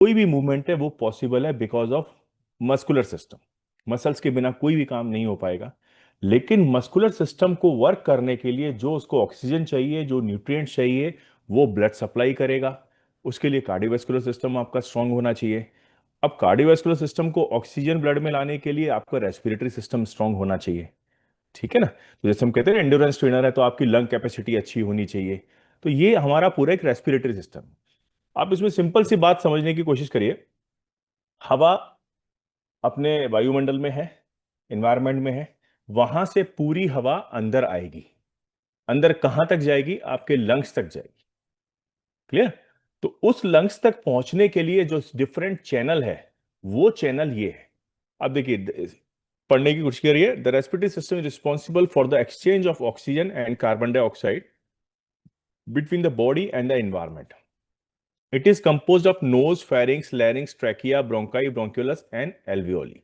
कोई भी मूवमेंट है वो पॉसिबल है because of muscular system. Muscles के बिना कोई भी काम नहीं हो पाएगा। लेकिन मस्कुलर सिस्टम को वर्क करने के लिए जो उसको ऑक्सीजन चाहिए, जो न्यूट्रिएंट्स चाहिए, वो ब्लड सप्लाई करेगा। उसके लिए कार्डियोवैस्कुलर सिस्टम आपका स्ट्रांग होना चाहिए। अब कार्डियोवैस्कुलर सिस्टम को ऑक्सीजन ब्लड में लाने के लिए आपका रेस्पिरेटरी सिस्टम स्ट्रांग होना चाहिए। ठीक है ना। तो जैसे हम कहते हैं एंड्योरेंस ट्रेनर है तो आपकी लंग कैपेसिटी अच्छी होनी चाहिए। तो ये हमारा पूरा एक रेस्पिरेटरी सिस्टम है। आप इसमें सिंपल सी बात समझने की कोशिश करिए। हवा अपने वायुमंडल में है, एनवायरनमेंट में है। वहां से पूरी हवा अंदर आएगी। अंदर कहां तक जाएगी? आपके लंग्स तक जाएगी। क्लियर। तो उस लंग्स तक पहुंचने के लिए जो डिफरेंट चैनल है, वो चैनल ये है। अब देखिए, पढ़ने की कोशिश करिए। The respiratory system is responsible for the exchange of oxygen and carbon dioxide between the body and the environment. It is composed of nose, pharynx, larynx, trachea, bronchi, bronchioles and alveoli.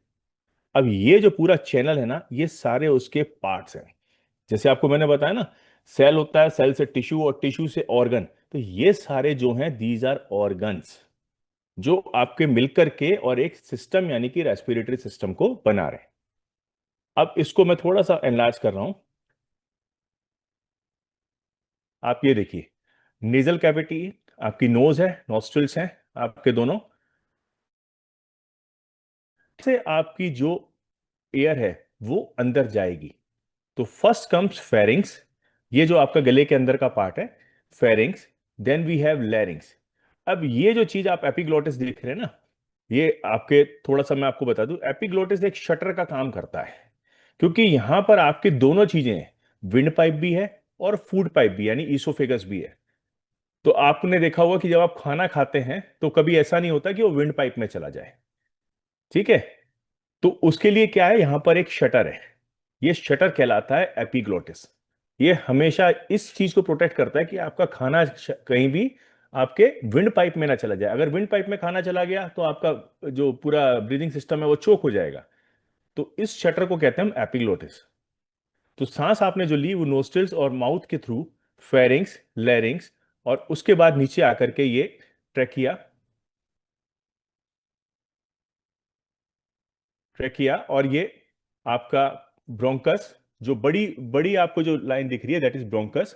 अब ये जो पूरा channel है ना, ये सारे उसके parts हैं। जैसे आपको मैंने बताया ना, सेल होता है, सेल से टिश्यू और टिश्यू से ऑर्गन। तो ये सारे जो हैं, दीज आर ऑर्गन्स जो आपके मिलकर के और एक सिस्टम यानी कि रेस्पिरेटरी सिस्टम को बना रहे हैं। अब इसको मैं थोड़ा सा एनलार्ज कर रहा हूं। आप ये देखिए, नेजल कैविटी आपकी नोज है, नॉस्ट्रिल्स हैं आपके दोनों। से आपकी जो एयर है वो अंदर जाएगी। तो फर्स्ट कम्स फेरिंग्स, ये जो आपका गले के अंदर का पार्ट है, pharynx. Then we have larynx. अब ये जो चीज आप एपिग्लोटिस देख रहे हैं ना, ये आपके, थोड़ा सा मैं आपको बता दूं, एपिग्लोटिस एक शटर का काम करता है। क्योंकि यहां पर आपकी दोनों चीजें हैं, विंड पाइप भी है और फूड पाइप भी, यानी ईसोफेगस भी है। तो आपने देखा होगा कि जब आप खाना खाते हैं तो कभी ऐसा नहीं होता कि वो विंड पाइप में चला जाए। ठीक है। तो उसके लिए क्या है, यहां पर एक शटर है। ये शटर कहलाता है एपिग्लोटिस। ये हमेशा इस चीज को प्रोटेक्ट करता है कि आपका खाना कहीं भी आपके विंड पाइप में ना चला जाए। अगर विंड पाइप में खाना चला गया तो आपका जो पूरा ब्रीदिंग सिस्टम है वो चोक हो जाएगा। तो इस शटर को कहते हैं हम एपिग्लोटिस। तो सांस आपने जो ली वो नोस्ट्रिल्स और माउथ के थ्रू, फेरिंग्स, लैरिंग्स, और उसके बाद नीचे आकर के ये ट्रेकिया, ट्रेकिया, और ये आपका ब्रोंकस। जो बड़ी बड़ी आपको जो लाइन दिख रही है दैट इज ब्रोंकस।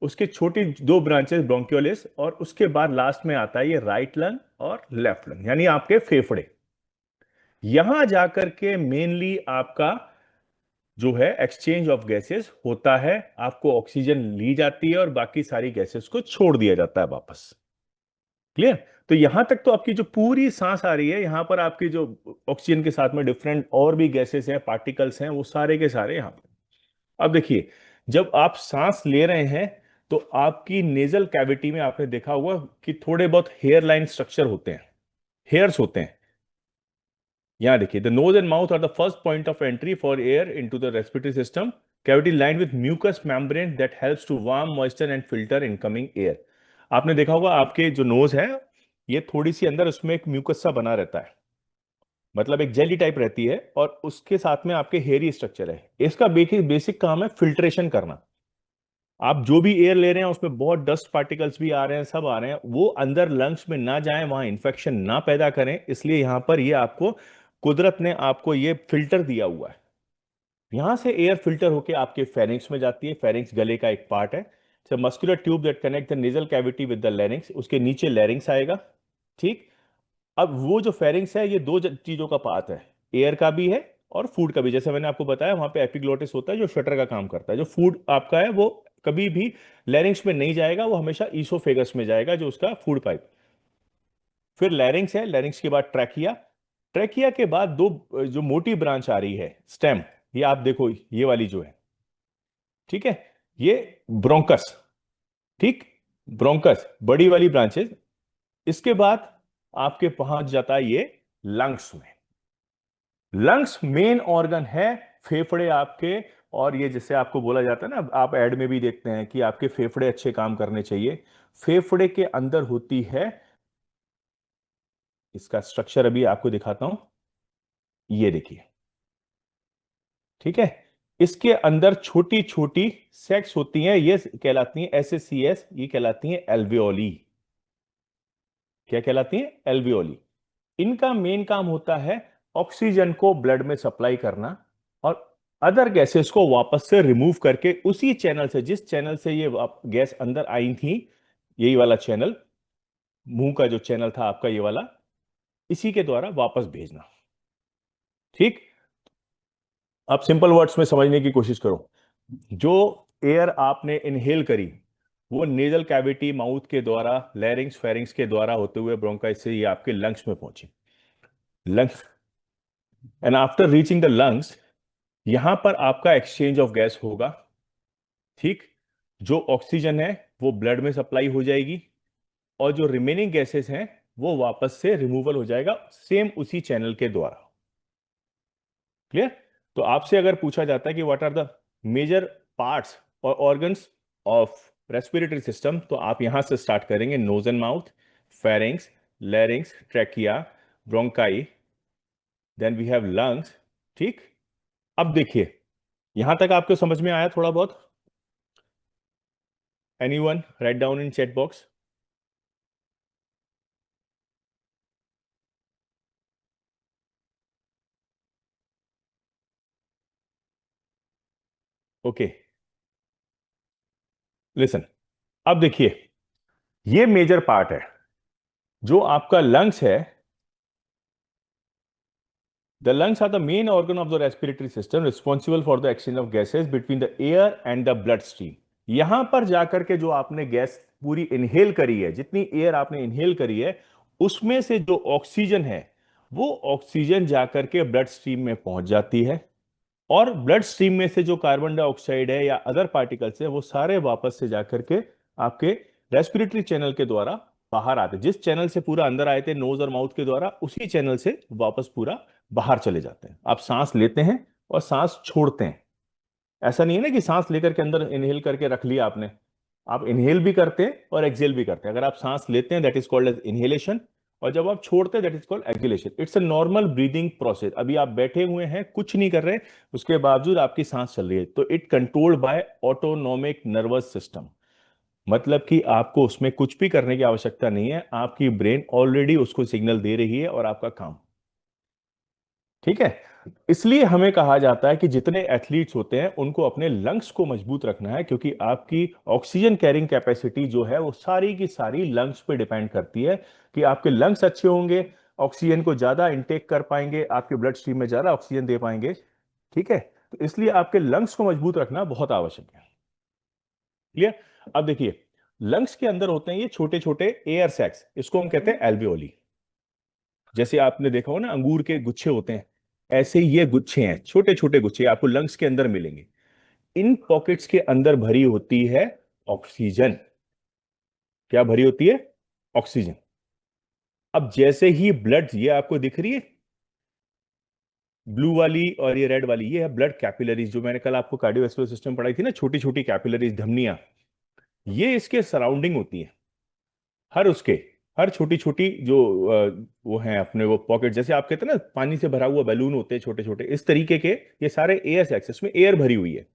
उसके छोटी दो ब्रांचेस ब्रोंक्योलिस, और उसके बाद लास्ट में आता है ये राइट लंग और लेफ्ट लंग, यानी आपके फेफड़े। यहां जाकर के मेनली आपका जो है एक्सचेंज ऑफ गैसेस होता है। आपको ऑक्सीजन ली जाती है और बाकी सारी गैसेस को छोड़ दिया जाता है वापस। क्लियर। तो यहां तक तो आपकी जो पूरी सांस आ रही है, यहां पर आपकी जो ऑक्सीजन के साथ में डिफरेंट और भी गैसेस हैं, पार्टिकल्स हैं, वो सारे के सारे यहां पर। अब देखिए, जब आप सांस ले रहे हैं तो आपकी नेजल कैविटी में आपने देखा होगा कि थोड़े बहुत हेयर लाइन स्ट्रक्चर होते हैं, हेयर्स होते हैं। यहां देखिए, the nose and mouth are the first point of entry for air into the respiratory system. Cavity lined with mucus membrane that helps to warm moisture and filter incoming air. आपने देखा होगा आपके जो knows है, ये थोड़ी सी अंदर उसमें एक म्यूकस सा बना रहता है, मतलब एक जेली टाइप रहती है, और उसके साथ में आपके हेयरी स्ट्रक्चर है। इसका बेसिक बेसिक काम है फिल्ट्रेशन करना। आप जो भी एयर ले रहे हैं उसमें बहुत डस्ट पार्टिकल्स भी आ रहे हैं, सब आ रहे हैं, वो अंदर लंग्स में ना जाएं, वहां इंफेक्शन ना पैदा करें, इसलिए यहां पर ये आपको कुदरत ने आपको ये फिल्टर दिया हुआ है। यहां से एयर फिल्टर होके आपके फेरिंग्स में जाती है। फेरिंग्स गले का एक पार्ट है। Muscular tube that connect the nasal cavity with the larynx, उसके नीचे लैरिंग्स आएगा। ठीक। अब वो जो फेरिंग्स है, ये दो चीजों का पार्ट है, एयर का भी है और फूड का भी। जैसे मैंने आपको बताया, वहां पे एपिग्लोटिस होता है जो शटर का काम करता है। जो फूड आपका है वो कभी भी लैरिंग्स में नहीं जाएगा, वो हमेशा ईसोफेगस में जाएगा, जो उसका फूड पाइप। फिर लैरिंग्स है, लैरिंग्स के बाद ट्रैकिया। ट्रैकिया के बाद दो जो मोटी ब्रांच आ रही है, स्टेम, ये आप देखो, ये वाली जो है, ठीक है, ये ब्रोंकस। ठीक। ब्रोंकस बड़ी वाली ब्रांचेस। इसके बाद आपके पहुंच जाता है ये लंग्स में। लंग्स मेन ऑर्गन है, फेफड़े आपके। और ये जैसे आपको बोला जाता है ना, आप एड में भी देखते हैं कि आपके फेफड़े अच्छे काम करने चाहिए। फेफड़े के अंदर होती है, इसका स्ट्रक्चर अभी आपको दिखाता हूं, ये देखिए। ठीक है। इसके अंदर छोटी छोटी सेक्स होती हैं, ये कहलाती हैं एसएसीएस, ये कहलाती हैं एल्वियोली। क्या कहलाती हैं? एल्वियोली। इनका मेन काम होता है ऑक्सीजन को ब्लड में सप्लाई करना और अदर गैसेस को वापस से रिमूव करके उसी चैनल से, जिस चैनल से ये गैस अंदर आई थी, यही वाला चैनल, मुंह का जो चैनल था आपका ये वाला, इसी के द्वारा वापस भेजना। ठीक। अब सिंपल वर्ड्स में समझने की कोशिश करो। जो एयर आपने इनहेल करी वो नेजल कैविटी माउथ के द्वारा, लैरिंग्स फेरिंग्स के द्वारा होते हुए ब्रोंकाइस से ये आपके लंग्स में पहुंची। Lungs and after reaching the lungs, यहां पर आपका एक्सचेंज ऑफ गैस होगा। ठीक। जो ऑक्सीजन है वो ब्लड में सप्लाई हो जाएगी और जो रिमेनिंग गैसेस हैं वो वापस से रिमूवल हो जाएगा सेम उसी चैनल के द्वारा। क्लियर? तो आपसे अगर पूछा जाता है कि what are the major parts और ऑर्गन्स ऑफ रेस्पिरेटरी सिस्टम, तो आप यहां से स्टार्ट करेंगे। Nose and mouth, pharynx, larynx, trachea, bronchi, then we have lungs. ठीक। अब देखिए, यहां तक आपको समझ में आया थोड़ा बहुत? Anyone write down in chat box. Okay, listen. अब देखिए, ये मेजर पार्ट है। जो आपका लंग्स है, the lungs are the main organ of the respiratory system responsible for the exchange of gases between the air and the blood stream। यहां पर जाकर के जो आपने गैस पूरी इनहेल करी है, जितनी एयर आपने इनहेल करी है, उसमें से जो ऑक्सीजन है वो ऑक्सीजन जाकर के ब्लड स्ट्रीम में पहुंच जाती है और ब्लड स्ट्रीम में से जो कार्बन डाइऑक्साइड है या अदर पार्टिकल्स है वो सारे वापस से जाकर के आपके रेस्पिरेटरी चैनल के द्वारा बाहर आते हैं। जिस चैनल से पूरा अंदर आए थे नोज और माउथ के द्वारा, उसी चैनल से वापस पूरा बाहर चले जाते हैं। आप सांस लेते हैं और सांस छोड़ते हैं। ऐसा नहीं है ना कि सांस लेकर के अंदर इनहेल करके रख लिया आपने। आप इनहेल भी करते हैं और एक्सेल भी करते हैं। अगर आप सांस लेते हैं that is called as inhalation, और जब आप छोड़ते हैं that is called exhalation. It's a normal breathing process. अभी आप बैठे हुए हैं, कुछ नहीं कर रहे, उसके बावजूद आपकी सांस चल रही है, तो it controlled by autonomic nervous system. मतलब कि आपको उसमें कुछ भी करने की आवश्यकता नहीं है, आपकी ब्रेन ऑलरेडी उसको सिग्नल दे रही है और आपका काम। ठीक है। इसलिए हमें कहा जाता है कि जितने एथलीट्स होते हैं उनको अपने लंग्स को मजबूत रखना है, क्योंकि आपकी ऑक्सीजन कैरिंग कैपेसिटी जो है वो सारी की सारी लंग्स पे डिपेंड करती है। कि आपके लंग्स अच्छे होंगे, ऑक्सीजन को ज्यादा इंटेक कर पाएंगे, आपके ब्लड स्ट्रीम में ज्यादा ऑक्सीजन दे पाएंगे। ठीक है। तो इसलिए आपके लंग्स को मजबूत रखना बहुत आवश्यक है। क्लियर? अब देखिए, लंग्स के अंदर होते हैं ये छोटे छोटे एयर सैक्स, इसको हम कहते हैं एल्वियोली। जैसे आपने देखा हो ना अंगूर के गुच्छे होते हैं, ऐसे ही ये गुच्छे हैं, छोटे छोटे गुच्छे आपको लंग्स के अंदर मिलेंगे। इन पॉकेट्स के अंदर भरी होती है ऑक्सीजन। क्या भरी होती है? ऑक्सीजन। अब जैसे ही ब्लड, ये आपको दिख रही है ब्लू वाली और ये रेड वाली, ये है ब्लड कैपिलरीज। जो मैंने कल आपको कार्डियोवैस्कुलर सिस्टम पढ़ाई थी ना, छोटी छोटी कैपिलरीज, धमनियां, ये इसके सराउंडिंग होती है। हर उसके, हर छोटी छोटी जो वो हैं अपने वो पॉकेट, जैसे आप कहते हैं ना पानी से भरा हुआ बैलून होते हैं छोटे छोटे, इस तरीके के ये सारे एयर सैक्स, इसमें एयर भरी हुई है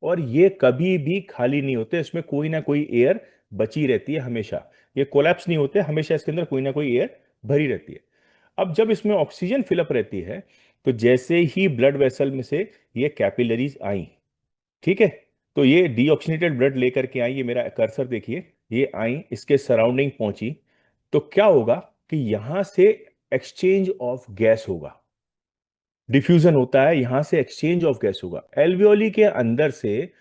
और ये कभी भी खाली नहीं होते। इसमें कोई ना कोई एयर बची रहती है हमेशा। ये कोलैप्स नहीं होते, हमेशा इसके अंदर कोई ना कोई एयर भरी रहती है। अब जब इसमें ऑक्सीजन फिलअप रहती है, तो जैसे ही ब्लड वेसल में से ये कैपिलरीज आई, ठीक है, तो ये डीऑक्सीनेटेड ब्लड लेकर के आई, ये मेरा कर्सर देखिए, ये आई, इसके सराउंडिंग पहुंची, तो क्या होगा कि यहां से एक्सचेंज ऑफ गैस होगा, डिफ्यूजन होता है, यहां से एक्सचेंज ऑफ गैस होगा। एल्वियोली के अंदर से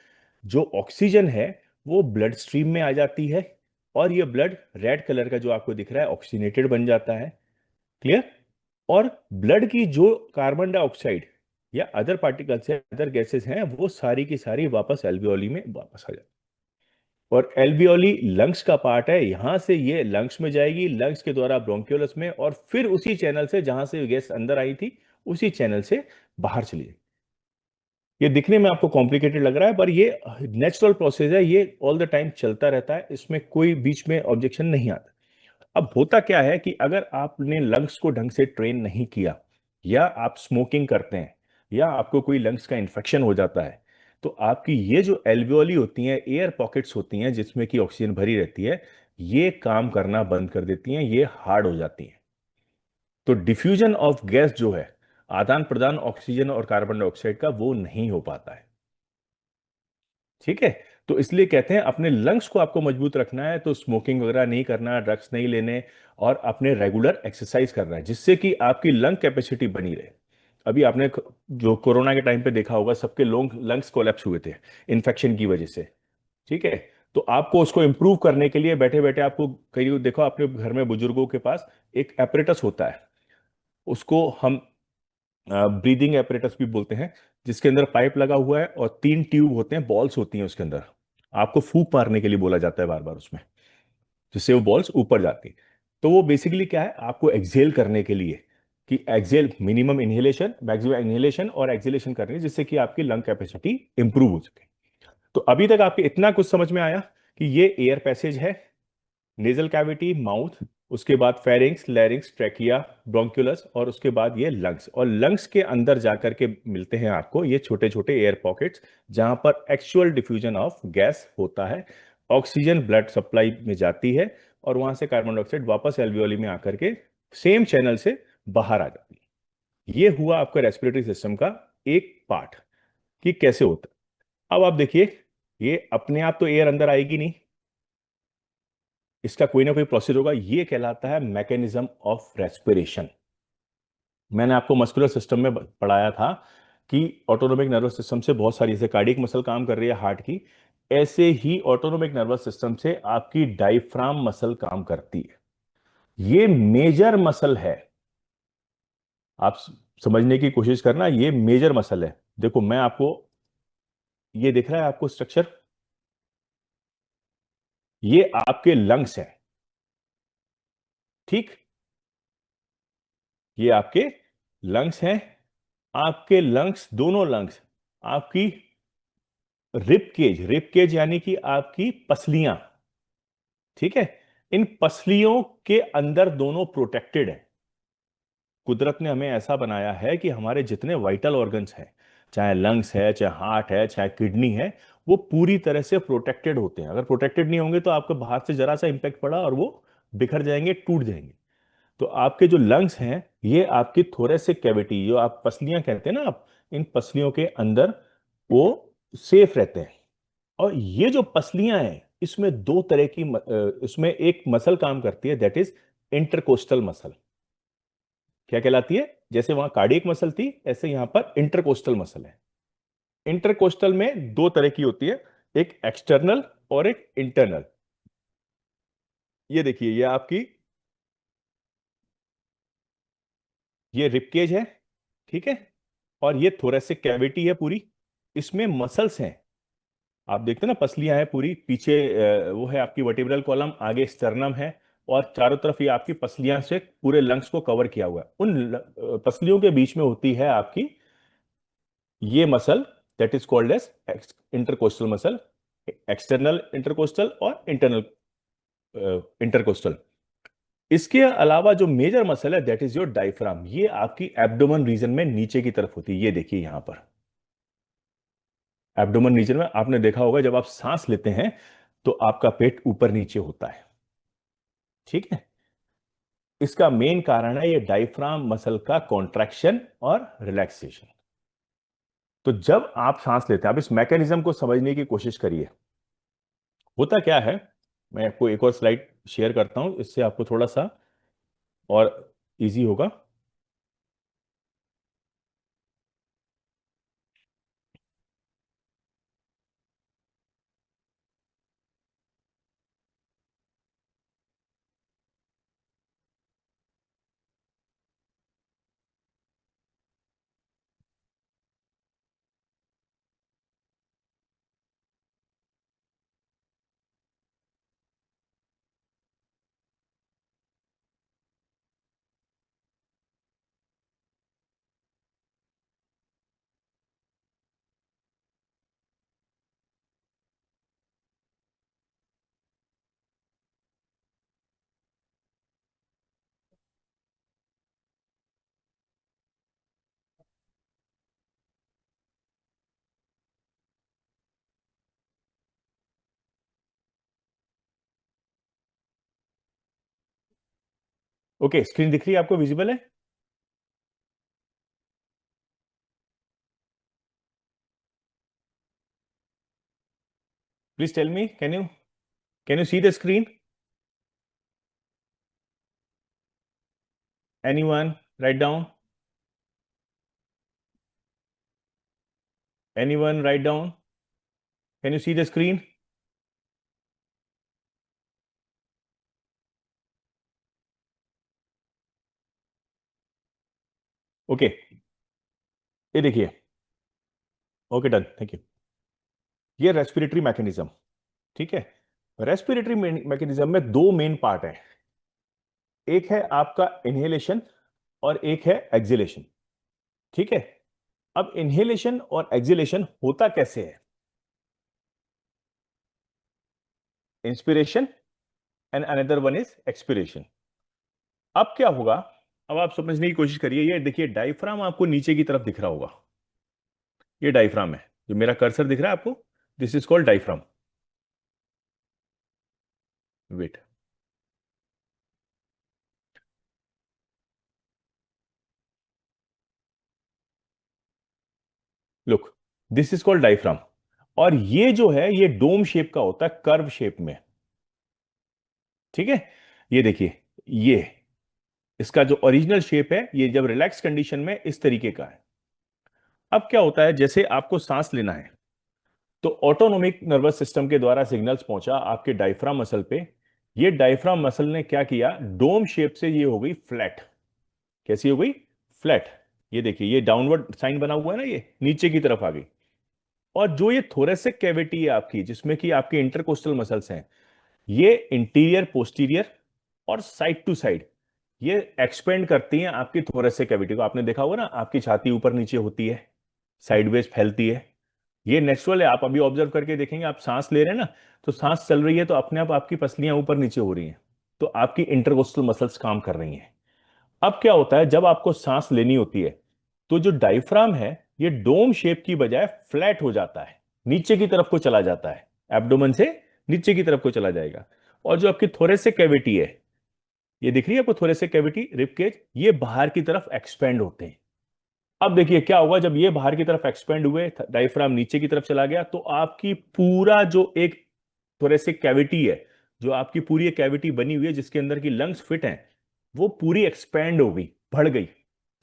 जो ऑक्सीजन है वो ब्लड स्ट्रीम में आ जाती है और ये ब्लड रेड कलर का जो आपको दिख रहा है ऑक्सीनेटेड बन जाता है। क्लियर? और ब्लड की जो कार्बन डाइऑक्साइड या अदर पार्टिकल्स है, अदर गैसेस हैं, वो सारी की सारी वापस एल्वियोली में वापस आ जाती है। और एल्वियोली लंग्स का पार्ट है, यहां से ये लंग्स में जाएगी, लंग्स के द्वारा ब्रोंक्यूलस में, और फिर उसी चैनल से जहां से गैस अंदर आई थी उसी चैनल से बाहर चली जाएगी। ये दिखने में आपको कॉम्प्लिकेटेड लग रहा है, पर ये नेचुरल प्रोसेस है, ये ऑल द टाइम चलता रहता है, इसमें कोई बीच में ऑब्जेक्शन नहीं आता। अब होता क्या है कि अगर आपने लंग्स को ढंग से ट्रेन नहीं किया, या आप स्मोकिंग करते हैं, या आपको कोई लंग्स का इन्फेक्शन हो जाता है, तो आपकी ये जो एल्वियोली होती हैं, एयर पॉकेट्स होती हैं जिसमें कि ऑक्सीजन भरी रहती है, ये काम करना बंद कर देती हैं, ये हार्ड हो जाती हैं। तो डिफ्यूजन ऑफ गैस जो है, आदान प्रदान ऑक्सीजन और कार्बन डाइऑक्साइड का, वो नहीं हो पाता है। ठीक है। तो इसलिए कहते हैं अपने लंग्स को आपको मजबूत रखना है तो स्मोकिंग वगैरह नहीं करना, ड्रग्स नहीं लेने, और अपने रेगुलर एक्सरसाइज करना है जिससे कि आपकी लंग कैपेसिटी बनी रहे। अभी आपने जो कोरोना के टाइम पे देखा होगा, सबके लोग लंग्स कोलैप्स हुए थे इन्फेक्शन की वजह से। ठीक है। तो आपको उसको इंप्रूव करने के लिए बैठे बैठे आपको, कई देखो आपके घर में बुजुर्गों के पास एक एपरेटस होता है, उसको हम ब्रीदिंग एपरेटस भी बोलते हैं, जिसके अंदर पाइप लगा हुआ है और 3 ट्यूब होते हैं, बॉल्स होती हैं उसके अंदर। आपको फूंक मारने के लिए बोला जाता है बार बार उसमें, जिससे वो बॉल्स ऊपर जाती हैं। तो वो बेसिकली क्या है, आपको एक्सेल करने के लिए, कि एक्सेल मिनिमम इनहेलेशन, मैक्सिमम इनहेलेशन और एक्सेलेशन करनी है, जिससे कि आपकी लंग कैपेसिटी इंप्रूव हो सके। तो अभी तक आपके इतना कुछ समझ में आया कि ये एयर पैसेज है, नेजल कैविटी, माउथ, उसके बाद फेरिंग्स, लैरिंग्स, ट्रैकिया, ब्रोंक्यूलस, और उसके बाद ये लंग्स। और लंग्स के अंदर जाकर के मिलते हैं आपको ये छोटे छोटे एयर पॉकेट्स, जहां पर एक्चुअल डिफ्यूजन ऑफ गैस होता है। ऑक्सीजन ब्लड सप्लाई में जाती है और वहां से कार्बन डाइऑक्साइड वापस एल्वियोली में आकर के सेम चैनल से बाहर आ जाती है। ये हुआ आपका रेस्पिरेटरी सिस्टम का एक पार्ट, कि कैसे होता है। अब आप देखिए, ये अपने आप तो एयर अंदर आएगी नहीं, इसका कोई ना कोई प्रोसेस होगा, ये कहलाता है मैकेनिज्म ऑफ रेस्पिरेशन। मैंने आपको मस्कुलर सिस्टम में पढ़ाया था कि ऑटोनोमिक नर्वस सिस्टम से बहुत सारी, जैसे कार्डियक मसल काम कर रही है हार्ट की, ऐसे ही ऑटोनोमिक नर्वस सिस्टम से आपकी डायफ्राम मसल काम करती है। ये मेजर मसल है, आप समझने की कोशिश करना, ये मेजर मसल है। देखो मैं आपको, ये दिख रहा है आपको स्ट्रक्चर, ये आपके लंग्स है। ठीक, ये आपके लंग्स हैं। आपके लंग्स, दोनों लंग्स, आपकी रिप केज यानी कि आपकी पसलियां, ठीक है, इन पसलियों के अंदर दोनों प्रोटेक्टेड है। कुदरत ने हमें ऐसा बनाया है कि हमारे जितने वाइटल ऑर्गन्स हैं, चाहे लंग्स है, चाहे हार्ट है, चाहे किडनी है, वो पूरी तरह से प्रोटेक्टेड होते हैं। अगर प्रोटेक्टेड नहीं होंगे तो आपको बाहर से जरा सा इंपैक्ट पड़ा और वो बिखर जाएंगे, टूट जाएंगे। तो आपके जो लंग्स हैं, ये आपकी थोरेसिक कैविटी, जो आप पसलियां कहते हैं ना, आप इन पसलियों के अंदर वो सेफ रहते हैं। और ये जो पसलियां हैं, इसमें दो तरह की इसमें एक मसल काम करती है, दैट इज इंटरकोस्टल मसल। क्या कहलाती है? जैसे वहां कार्डियक मसल थी, ऐसे यहां पर इंटरकोस्टल मसल है। इंटरकोस्टल में दो तरह की होती है, एक एक्सटर्नल और एक इंटरनल। ये देखिए, ये आपकी, ये रिपकेज है, ठीक है, और ये थोरेसिक कैविटी है पूरी। इसमें मसल्स हैं, आप देखते हैं ना, पसलियां हैं पूरी, पीछे वो है आपकी वर्टिब्रल कॉलम, आगे स्टर्नम है, और चारों तरफ ये आपकी पसलियां से पूरे लंग्स को कवर किया हुआ है। उन पसलियों के बीच में होती है आपकी ये muscle, that is called as intercostal muscle, external intercostal और इंटरनल इंटरकोस्टल। इसके अलावा जो मेजर मसल है, दैट इज योर डायफ्राम, ये आपकी एब्डोमेन रीजन में नीचे की तरफ होती है। ये देखिए यहां पर एब्डोमेन रीजन में आपने देखा होगा, जब आप सांस लेते हैं तो आपका पेट ऊपर नीचे होता है। ठीक है। इसका मेन कारण है ये डायफ्राम मसल का कॉन्ट्रैक्शन और रिलैक्सेशन। तो जब आप सांस लेते हैं, आप इस मैकेनिज्म को समझने की कोशिश करिए। होता क्या है, मैं आपको एक और स्लाइड शेयर करता हूं, इससे आपको थोड़ा सा और इजी होगा। ओके, स्क्रीन दिख रही है आपको, विजिबल है? Please tell me, can you see the screen? Anyone write down? Anyone write down? Can you see the screen? Okay, ये देखिए। Okay, done, thank you. ये रेस्पिरेटरी मैकेनिज्म, ठीक है। रेस्पिरेटरी मैकेनिज्म में दो मेन पार्ट है। एक है आपका इनहेलेशन और एक है एक्सहेलेशन, ठीक है। अब इनहेलेशन और एक्सहेलेशन होता कैसे है? Inspiration and another one is expiration. अब क्या होगा, अब आप समझने की कोशिश करिए। ये देखिए, डायफ्राम आपको नीचे की तरफ दिख रहा होगा। ये डायफ्राम है, जो मेरा कर्सर दिख रहा है आपको, this is called diaphragm. Wait, look, this is called diaphragm. और ये जो है, ये डोम शेप का होता है, कर्व शेप में, ठीक है। ये देखिए, ये इसका जो ओरिजिनल शेप है, ये जब रिलैक्स कंडीशन में इस तरीके का है। अब क्या होता है, जैसे आपको सांस लेना है, तो ऑटोनोमिक नर्वस सिस्टम के द्वारा सिग्नल्स पहुंचा आपके डायफ्राम मसल पे। ये डायफ्राम मसल ने क्या किया, डोम शेप से ये हो गई फ्लैट। कैसी हो गई? फ्लैट। ये देखिए, ये डाउनवर्ड साइन बना हुआ है ना, ये नीचे की तरफ आ गई। और जो ये थोरेसिक कैविटी है आपकी, जिसमें कि आपके इंटरकोस्टल मसल्स हैं, ये इंटीरियर, पोस्टीरियर और साइड टू साइड ये एक्सपेंड करती हैं आपकी थोरेसिक कैविटी को। आपने देखा होगा ना, आपकी छाती ऊपर नीचे होती है, साइडवेज फैलती है। ये नेचुरल है, आप अभी ऑब्जर्व करके देखेंगे, आप सांस ले रहे हैं ना, तो सांस चल रही है तो अपने आप आपकी पसलियां ऊपर नीचे हो रही हैं, तो आपकी इंटरकोस्टल मसल्स काम कर रही हैं। अब क्या होता है, जब आपको सांस लेनी होती है, तो जो डायफ्राम है, ये डोम शेप की बजाय फ्लैट हो जाता है, नीचे की तरफ को चला जाता है, एब्डोमेन से नीचे की तरफ को चला जाएगा। और जो आपकी थोरेसिक कैविटी है, ये दिख रही है आपको, थोरेसिक कैविटी, रिब केज, ये बाहर की तरफ एक्सपेंड होते हैं। अब देखिए क्या होगा, जब ये बाहर की तरफ एक्सपेंड हुए, डायफ्राम नीचे की तरफ चला गया, तो आपकी पूरा जो एक थोरेसिक कैविटी है, जो आपकी पूरी एक कैविटी बनी हुई है जिसके अंदर की लंग्स फिट हैं, वो पूरी एक्सपेंड हो गई, बढ़ गई,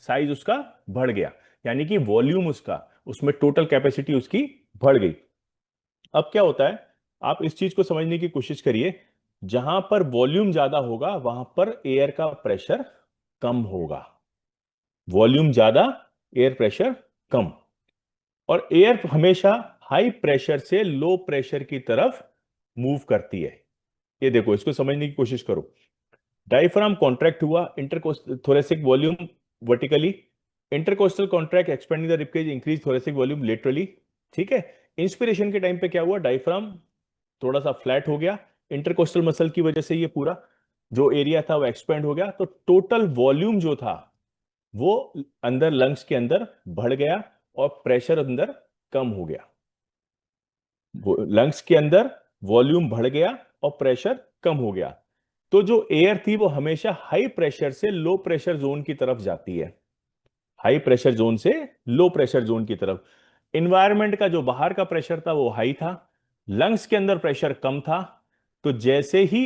साइज उसका बढ़ गया। यानी कि वॉल्यूम उसका, उसमें टोटल कैपेसिटी उसकी बढ़ गई। अब क्या होता है, आप इस चीज को समझने की कोशिश करिए। जहां पर वॉल्यूम ज्यादा होगा, वहां पर एयर का प्रेशर कम होगा। वॉल्यूम ज्यादा, एयर प्रेशर कम। और एयर हमेशा हाई प्रेशर से लो प्रेशर की तरफ मूव करती है। ये देखो, इसको समझने की कोशिश करो। डायफ्राम कॉन्ट्रैक्ट हुआ, intercostal thoracic volume vertically, intercostal contract expanding the ribcage, increase thoracic volume laterally, ठीक है। इंस्पिरेशन के टाइम पे क्या हुआ, डायफ्राम थोड़ा सा फ्लैट हो गया, इंटरकोस्टल मसल की वजह से ये पूरा जो एरिया था वो एक्सपेंड हो गया, तो टोटल वॉल्यूम जो था वो अंदर लंग्स के अंदर बढ़ गया और प्रेशर अंदर कम हो गया। लंग्स के अंदर वॉल्यूम बढ़ गया और प्रेशर कम हो गया। तो जो एयर थी वो हमेशा हाई प्रेशर से लो प्रेशर जोन की तरफ जाती है, हाई प्रेशर जोन से लो प्रेशर जोन की तरफ। इन्वायरमेंट का जो बाहर का प्रेशर था वो हाई था, लंग्स के अंदर प्रेशर कम था। तो जैसे ही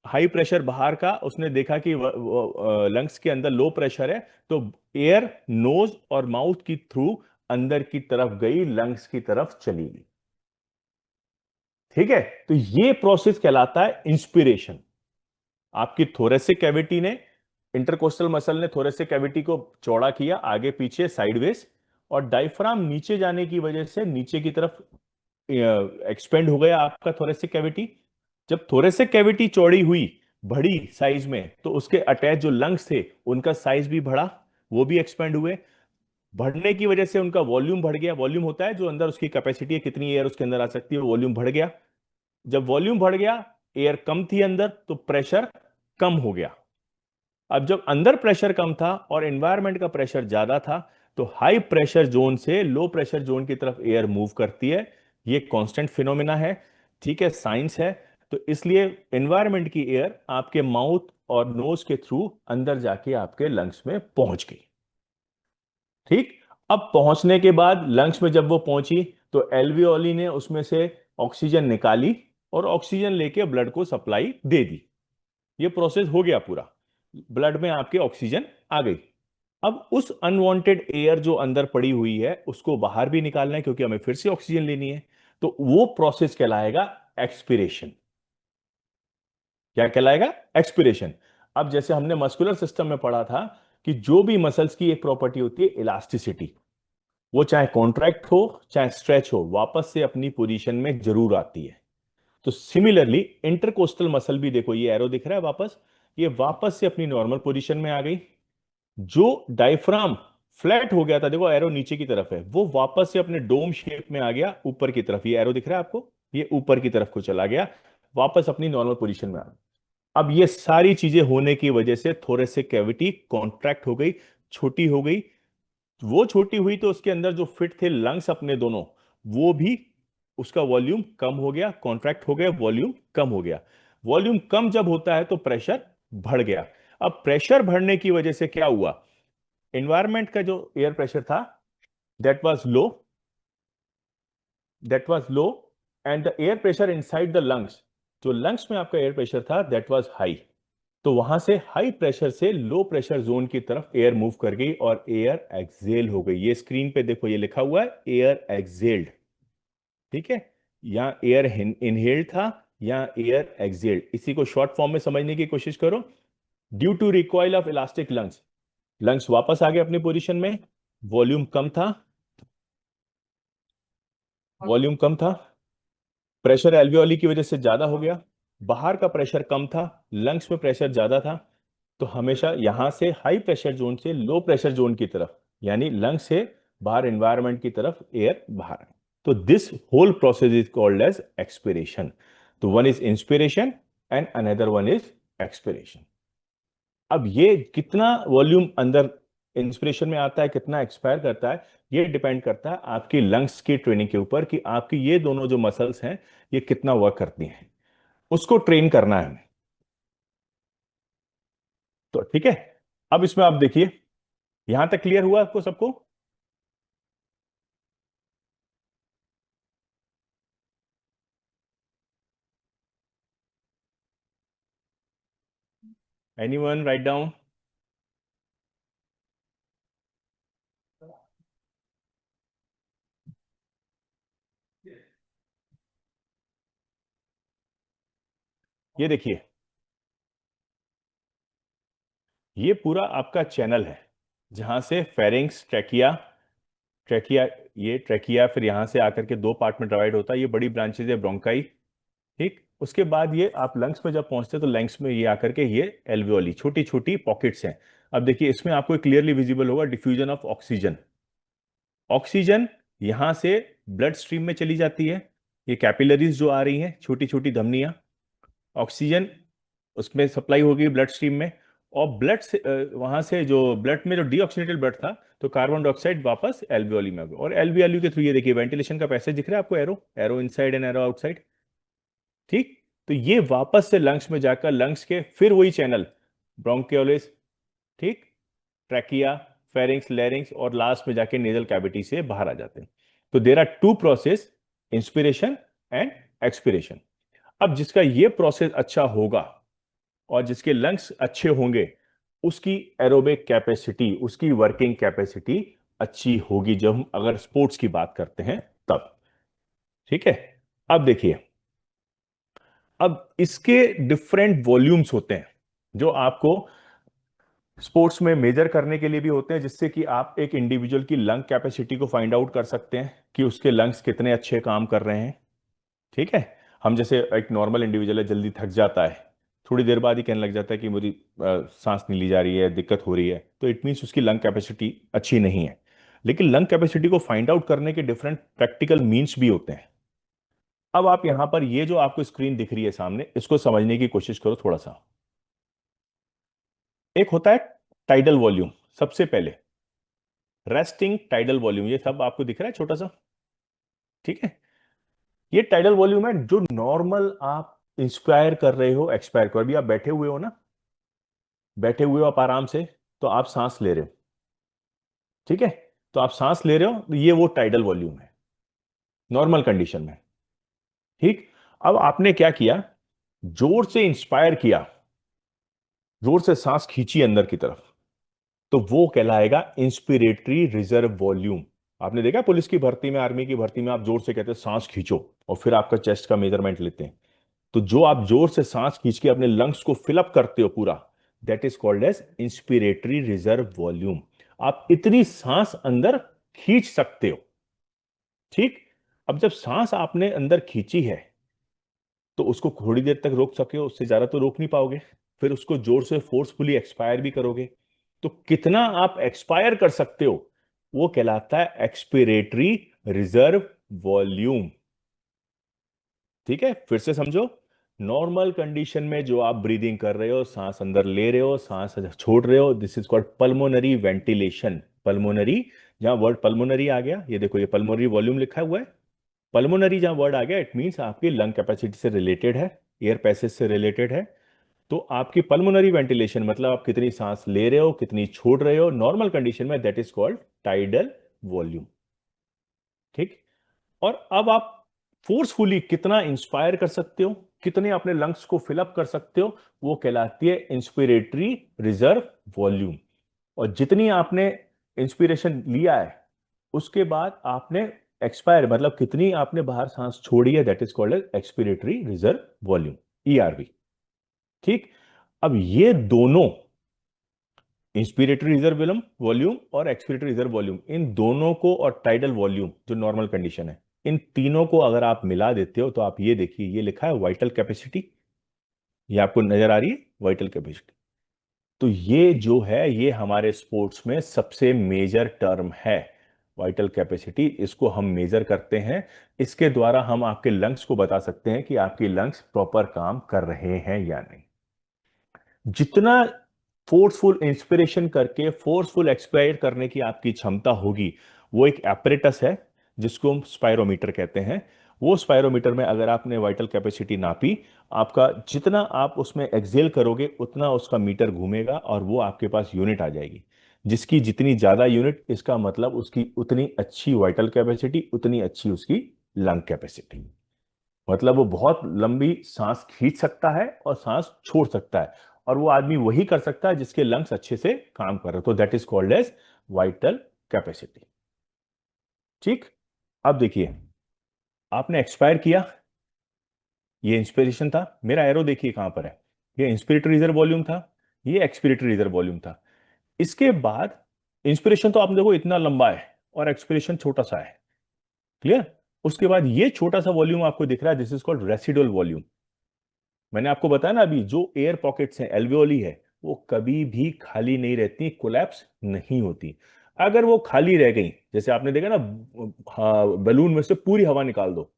हाई प्रेशर बाहर का, उसने देखा कि लंग्स के अंदर लो प्रेशर है, तो एयर नोज और माउथ की थ्रू अंदर की तरफ गई, लंग्स की तरफ चली गई, ठीक है। तो ये प्रोसेस कहलाता है इंस्पिरेशन। आपकी थोरेसिक कैविटी ने, इंटरकोस्टल मसल ने थोरेसिक कैविटी को चौड़ा किया, आगे पीछे साइडवेज, और डायफ्राम नीचे जाने की वजह से नीचे की तरफ एक्सपेंड हो गया आपका थोरेसिक कैविटी। जब थोरेसिक कैविटी चौड़ी हुई, बढ़ी साइज में, तो उसके अटैच जो लंग्स थे उनका साइज भी बढ़ा, वो भी एक्सपेंड हुए। बढ़ने की वजह से उनका वॉल्यूम बढ़ गया। वॉल्यूम होता है जो अंदर उसकी कैपेसिटी है, कितनी एयर उसके अंदर आ सकती है, वॉल्यूम बढ़ गया। जब वॉल्यूम बढ़ गया, एयर कम थी अंदर, तो प्रेशर कम हो गया। अब जब अंदर प्रेशर कम था और एनवायरनमेंट का प्रेशर ज्यादा था, तो हाई प्रेशर जोन से लो प्रेशर जोन की तरफ एयर मूव करती है। ये कांस्टेंट फिनोमेना है, ठीक है, साइंस है। तो इसलिए एनवायरनमेंट की एयर आपके माउथ और नोज के थ्रू अंदर जाके आपके लंग्स में पहुंच गई। ठीक। अब पहुंचने के बाद लंग्स में जब वो पहुंची तो एल्वियोली ने उसमें से ऑक्सीजन निकाली और ऑक्सीजन लेके ब्लड को सप्लाई दे दी। ये प्रोसेस हो गया पूरा, ब्लड में आपके ऑक्सीजन आ गई। अब उस अनवांटेड एयर जो अंदर पड़ी हुई है उसको बाहर भी निकालना है, क्योंकि हमें फिर से ऑक्सीजन लेनी है। तो वो प्रोसेस कहलाएगा एक्सपिरेशन। क्या कहलाएगा? एक्सपिरेशन। अब जैसे हमने मस्कुलर सिस्टम में पढ़ा था कि जो भी मसल्स की एक प्रॉपर्टी होती है इलास्टिसिटी, वो चाहे कॉन्ट्रैक्ट हो चाहे स्ट्रेच हो, वापस से अपनी पोजीशन में जरूर आती है। तो सिमिलरली इंटरकोस्टल मसल भी देखो, ये एरो दिख रहा है वापस, ये वापस से अपनी नॉर्मल पोजीशन में आ गई। जो डायफ्राम फ्लैट हो गया था, देखो एरो नीचे की तरफ है, वो वापस से अपने डोम शेप में आ गया ऊपर की तरफ। ये एरो दिख रहा है आपको, ये ऊपर की तरफ को चला गया, वापस अपनी नॉर्मल पोजीशन में आ गया। अब ये सारी चीजें होने की वजह से थोरेसिक कैविटी कॉन्ट्रैक्ट हो गई, छोटी हो गई। वो छोटी हुई तो उसके अंदर जो फिट थे लंग्स अपने दोनों, वो भी, उसका वॉल्यूम कम हो गया, कॉन्ट्रैक्ट हो गया, वॉल्यूम कम हो गया। वॉल्यूम कम जब होता है तो प्रेशर बढ़ गया। अब प्रेशर बढ़ने की वजह से क्या हुआ? एनवायरमेंट का जो एयर प्रेशर था that was low, that was low, and the air pressure inside the lungs, जो लंग्स में आपका एयर प्रेशर था दैट वाज हाई। तो वहां से हाई प्रेशर से लो प्रेशर जोन की तरफ एयर मूव कर गई और एयर एक्सेल हो गई। ये स्क्रीन पे देखो, ये लिखा हुआ है एयर एक्सेल्ड। ठीक है, या एयर इनहेल्ड था या एयर एक्सेल्ड, इसी को शॉर्ट फॉर्म में समझने की कोशिश करो। Due to recoil of elastic lungs, lungs वापस आ गए अपनी पोजीशन में, वॉल्यूम कम था, वॉल्यूम कम था, प्रेशर एल्वियोली की वजह से ज्यादा हो गया, बाहर का प्रेशर कम था, लंग्स में प्रेशर ज्यादा था। तो हमेशा यहां से हाई प्रेशर जोन से लो प्रेशर जोन की तरफ, यानी लंग से बाहर एनवायरनमेंट की तरफ एयर बाहर। तो this whole process is called as expiration. तो one is inspiration and another one is expiration. अब ये कितना वॉल्यूम अंदर इंस्पिरेशन में आता है, कितना एक्सपायर करता है, ये डिपेंड करता है आपकी लंग्स की ट्रेनिंग के ऊपर, कि आपकी ये दोनों जो मसल्स हैं ये कितना वर्क करती हैं, उसको ट्रेन करना है हमें। तो ठीक है, अब इसमें आप देखिए, यहां तक क्लियर हुआ आपको सबको? Anyone write down? ये देखिए, ये पूरा आपका चैनल है जहां से फेरिंग्स, ट्रैकिया, ट्रैकिया, ये ट्रैकिया फिर यहां से आकर के दो पार्ट में डिवाइड होता है, ये बड़ी ब्रांचेज है ब्रोंकाई। ठीक, उसके बाद ये आप लंग्स में जब पहुंचते हैं तो लंग्स में ये आकर के ये एल्वियोली, छोटी छोटी पॉकेट्स हैं। अब देखिए इसमें आपको क्लियरली विजिबल होगा डिफ्यूजन ऑफ ऑक्सीजन। ऑक्सीजन यहां से ब्लड स्ट्रीम में चली जाती है, ये कैपिलरीज जो आ रही हैं, छोटी छोटी धमनियां, ऑक्सीजन उसमें सप्लाई होगी ब्लड स्ट्रीम में। और ब्लड से वहां से जो ब्लड में जो डीऑक्सीनेटेड ब्लड था, तो कार्बन डाइऑक्साइड वापस एल्वियोली में आ गया, और एल्वियोली के थ्रू ये देखिए वेंटिलेशन का पैसेज दिख रहा है आपको, arrow arrow inside and arrow outside. ठीक, तो ये वापस से लंग्स में जाकर लंग्स के फिर वही चैनल, ब्रोंकियोलिस, ठीक, ट्रैकिया, फेरिंग्स, लैरिंग्स, और लास्ट में जाके नेजल कैविटी से बाहर आ जाते हैं। तो there are two process, inspiration and expiration. अब जिसका ये प्रोसेस अच्छा होगा और जिसके लंग्स अच्छे होंगे, उसकी एरोबिक कैपेसिटी, उसकी वर्किंग कैपेसिटी अच्छी होगी, जब हम अगर स्पोर्ट्स की बात करते हैं तब। ठीक है, अब देखिए, अब इसके डिफरेंट वॉल्यूम्स होते हैं जो आपको स्पोर्ट्स में मेजर करने के लिए भी होते हैं, जिससे कि आप एक इंडिविजुअल की लंग कैपेसिटी को फाइंड आउट कर सकते हैं कि उसके लंग्स कितने अच्छे काम कर रहे हैं। ठीक है, हम जैसे एक नॉर्मल इंडिविजुअल है, जल्दी थक जाता है, थोड़ी देर बाद ही कहने लग जाता है कि मेरी सांस नहीं ली जा रही है, दिक्कत हो रही है, तो इट मीन्स उसकी लंग कैपेसिटी अच्छी नहीं है। लेकिन लंग कैपेसिटी को फाइंड आउट करने के डिफरेंट प्रैक्टिकल मीन्स भी होते हैं। अब आप यहां पर ये जो आपको स्क्रीन दिख रही है सामने, इसको समझने की कोशिश करो थोड़ा सा। एक होता है टाइडल वॉल्यूम, सबसे पहले रेस्टिंग टाइडल वॉल्यूम, ये सब आपको दिख रहा है छोटा सा। ठीक है, ये टाइडल वॉल्यूम है जो नॉर्मल आप इंस्पायर कर रहे हो, एक्सपायर कर, अभी आप बैठे हुए हो ना, बैठे हुए हो आप आराम से, तो आप सांस ले रहे हो, ठीक है, तो आप सांस ले रहे हो, तो ये वो टाइडल वॉल्यूम है नॉर्मल कंडीशन में। ठीक। अब आपने क्या किया, जोर से इंस्पायर किया, जोर से सांस खींची अंदर की तरफ, तो वो कहलाएगा इंस्पिरेटरी रिजर्व वॉल्यूम। आपने देखा पुलिस की भर्ती में, आर्मी की भर्ती में, आप जोर से कहते हैं सांस खींचो और फिर आपका चेस्ट का मेजरमेंट लेते हैं। तो जो आप जोर से सांस खींच के अपने लंग्स को फिलअप करते हो पूरा, that is called as inspiratory reserve volume. आप इतनी सांस अंदर खींच सकते हो। ठीक। अब जब सांस आपने अंदर खींची है, तो उसको थोड़ी देर तक रोक सके, उससे ज्यादा तो रोक नहीं पाओगे, फिर उसको जोर से फोर्सफुली एक्सपायर भी करोगे, तो कितना आप एक्सपायर कर सकते हो, वो कहलाता है एक्सपिरेटरी रिजर्व वॉल्यूम। ठीक है, फिर से समझो। नॉर्मल कंडीशन में जो आप ब्रीदिंग कर रहे हो, सांस अंदर ले रहे हो, सांस छोड़ रहे हो, this is called pulmonary ventilation. Pulmonary, जहां वर्ड पल्मोनरी आ गया, ये देखो ये पल्मोनरी वॉल्यूम लिखा हुआ है। पल्मोनरी जहां वर्ड आ गया, इट मींस आपकी लंग कैपेसिटी से रिलेटेड है, एयर पैसेज से रिलेटेड है। तो आपकी पल्मोनरी वेंटिलेशन मतलब आप कितनी सांस ले रहे हो, कितनी छोड़ रहे हो नॉर्मल कंडीशन में, that is called tidal volume. ठीक। और अब आप फोर्सफुली कितना इंस्पायर कर सकते हो, कितने अपने लंग्स को फिलअप कर सकते हो, वो कहलाती है इंस्पिरेटरी रिजर्व वॉल्यूम। और जितनी आपने इंस्पिरेशन लिया है, उसके बाद आपने एक्सपायर मतलब कितनी आपने बाहर सांस छोड़ी है, that is called expiratory reserve volume, ERV. ठीक। अब ये दोनों, इंस्पिरेटरी रिजर्व वॉल्यूम वॉल्यूम और एक्सपिरेटरी रिजर्व वॉल्यूम, इन दोनों को, और टाइडल वॉल्यूम जो नॉर्मल कंडीशन है, इन तीनों को अगर आप मिला देते हो, तो आप ये देखिए, ये लिखा है वाइटल कैपेसिटी, ये आपको नजर आ रही है वाइटल कैपेसिटी। तो ये जो है, ये हमारे स्पोर्ट्स में सबसे मेजर टर्म है, वाइटल कैपेसिटी। इसको हम मेजर करते हैं, इसके द्वारा हम आपके लंग्स को बता सकते हैं कि आपके लंग्स प्रॉपर काम कर रहे हैं या नहीं। जितना फोर्सफुल इंस्पिरेशन करके फोर्सफुल एक्सपायर करने की आपकी क्षमता होगी, वो एक एपरेटस है जिसको हम स्पायरोमीटर कहते हैं। वो स्पायरोमीटर में अगर आपने वाइटल कैपेसिटी नापी, आपका जितना आप उसमें एक्सेल करोगे, उतना उसका मीटर घूमेगा और वो आपके पास यूनिट आ जाएगी। जिसकी जितनी ज्यादा यूनिट, इसका मतलब उसकी उतनी अच्छी वाइटल कैपेसिटी, उतनी अच्छी उसकी लंग कैपेसिटी। मतलब वो बहुत लंबी सांस खींच सकता है और सांस छोड़ सकता है, और वो आदमी वही कर सकता है जिसके लंग्स अच्छे से काम कर रहे हो, तो that is called as vital capacity. ठीक। अब देखिए, आपने एक्सपायर किया, ये इंस्पिरेशन था, मेरा एरो देखिए कहां पर है, ये इंस्पिरेटरी रिजर्व वॉल्यूम था, ये एक्सपिरेटरी रिजर्व वॉल्यूम था। इसके बाद इंस्पिरेशन तो आपने देखो इतना लंबा है, और एक्सपिरेशन छोटा सा है, क्लियर। उसके बाद ये छोटा सा वॉल्यूम आपको दिख रहा है, this is called residual volume. मैंने आपको बताया ना अभी, जो एयर पॉकेट्स हैं, एल्वियोली है, वो कभी भी खाली नहीं रहती, कोलैप्स नहीं होती। अगर वो खाली रह गई, जैसे आपने देखा ना, हाँ, बलून में से पूरी हवा निकाल दो,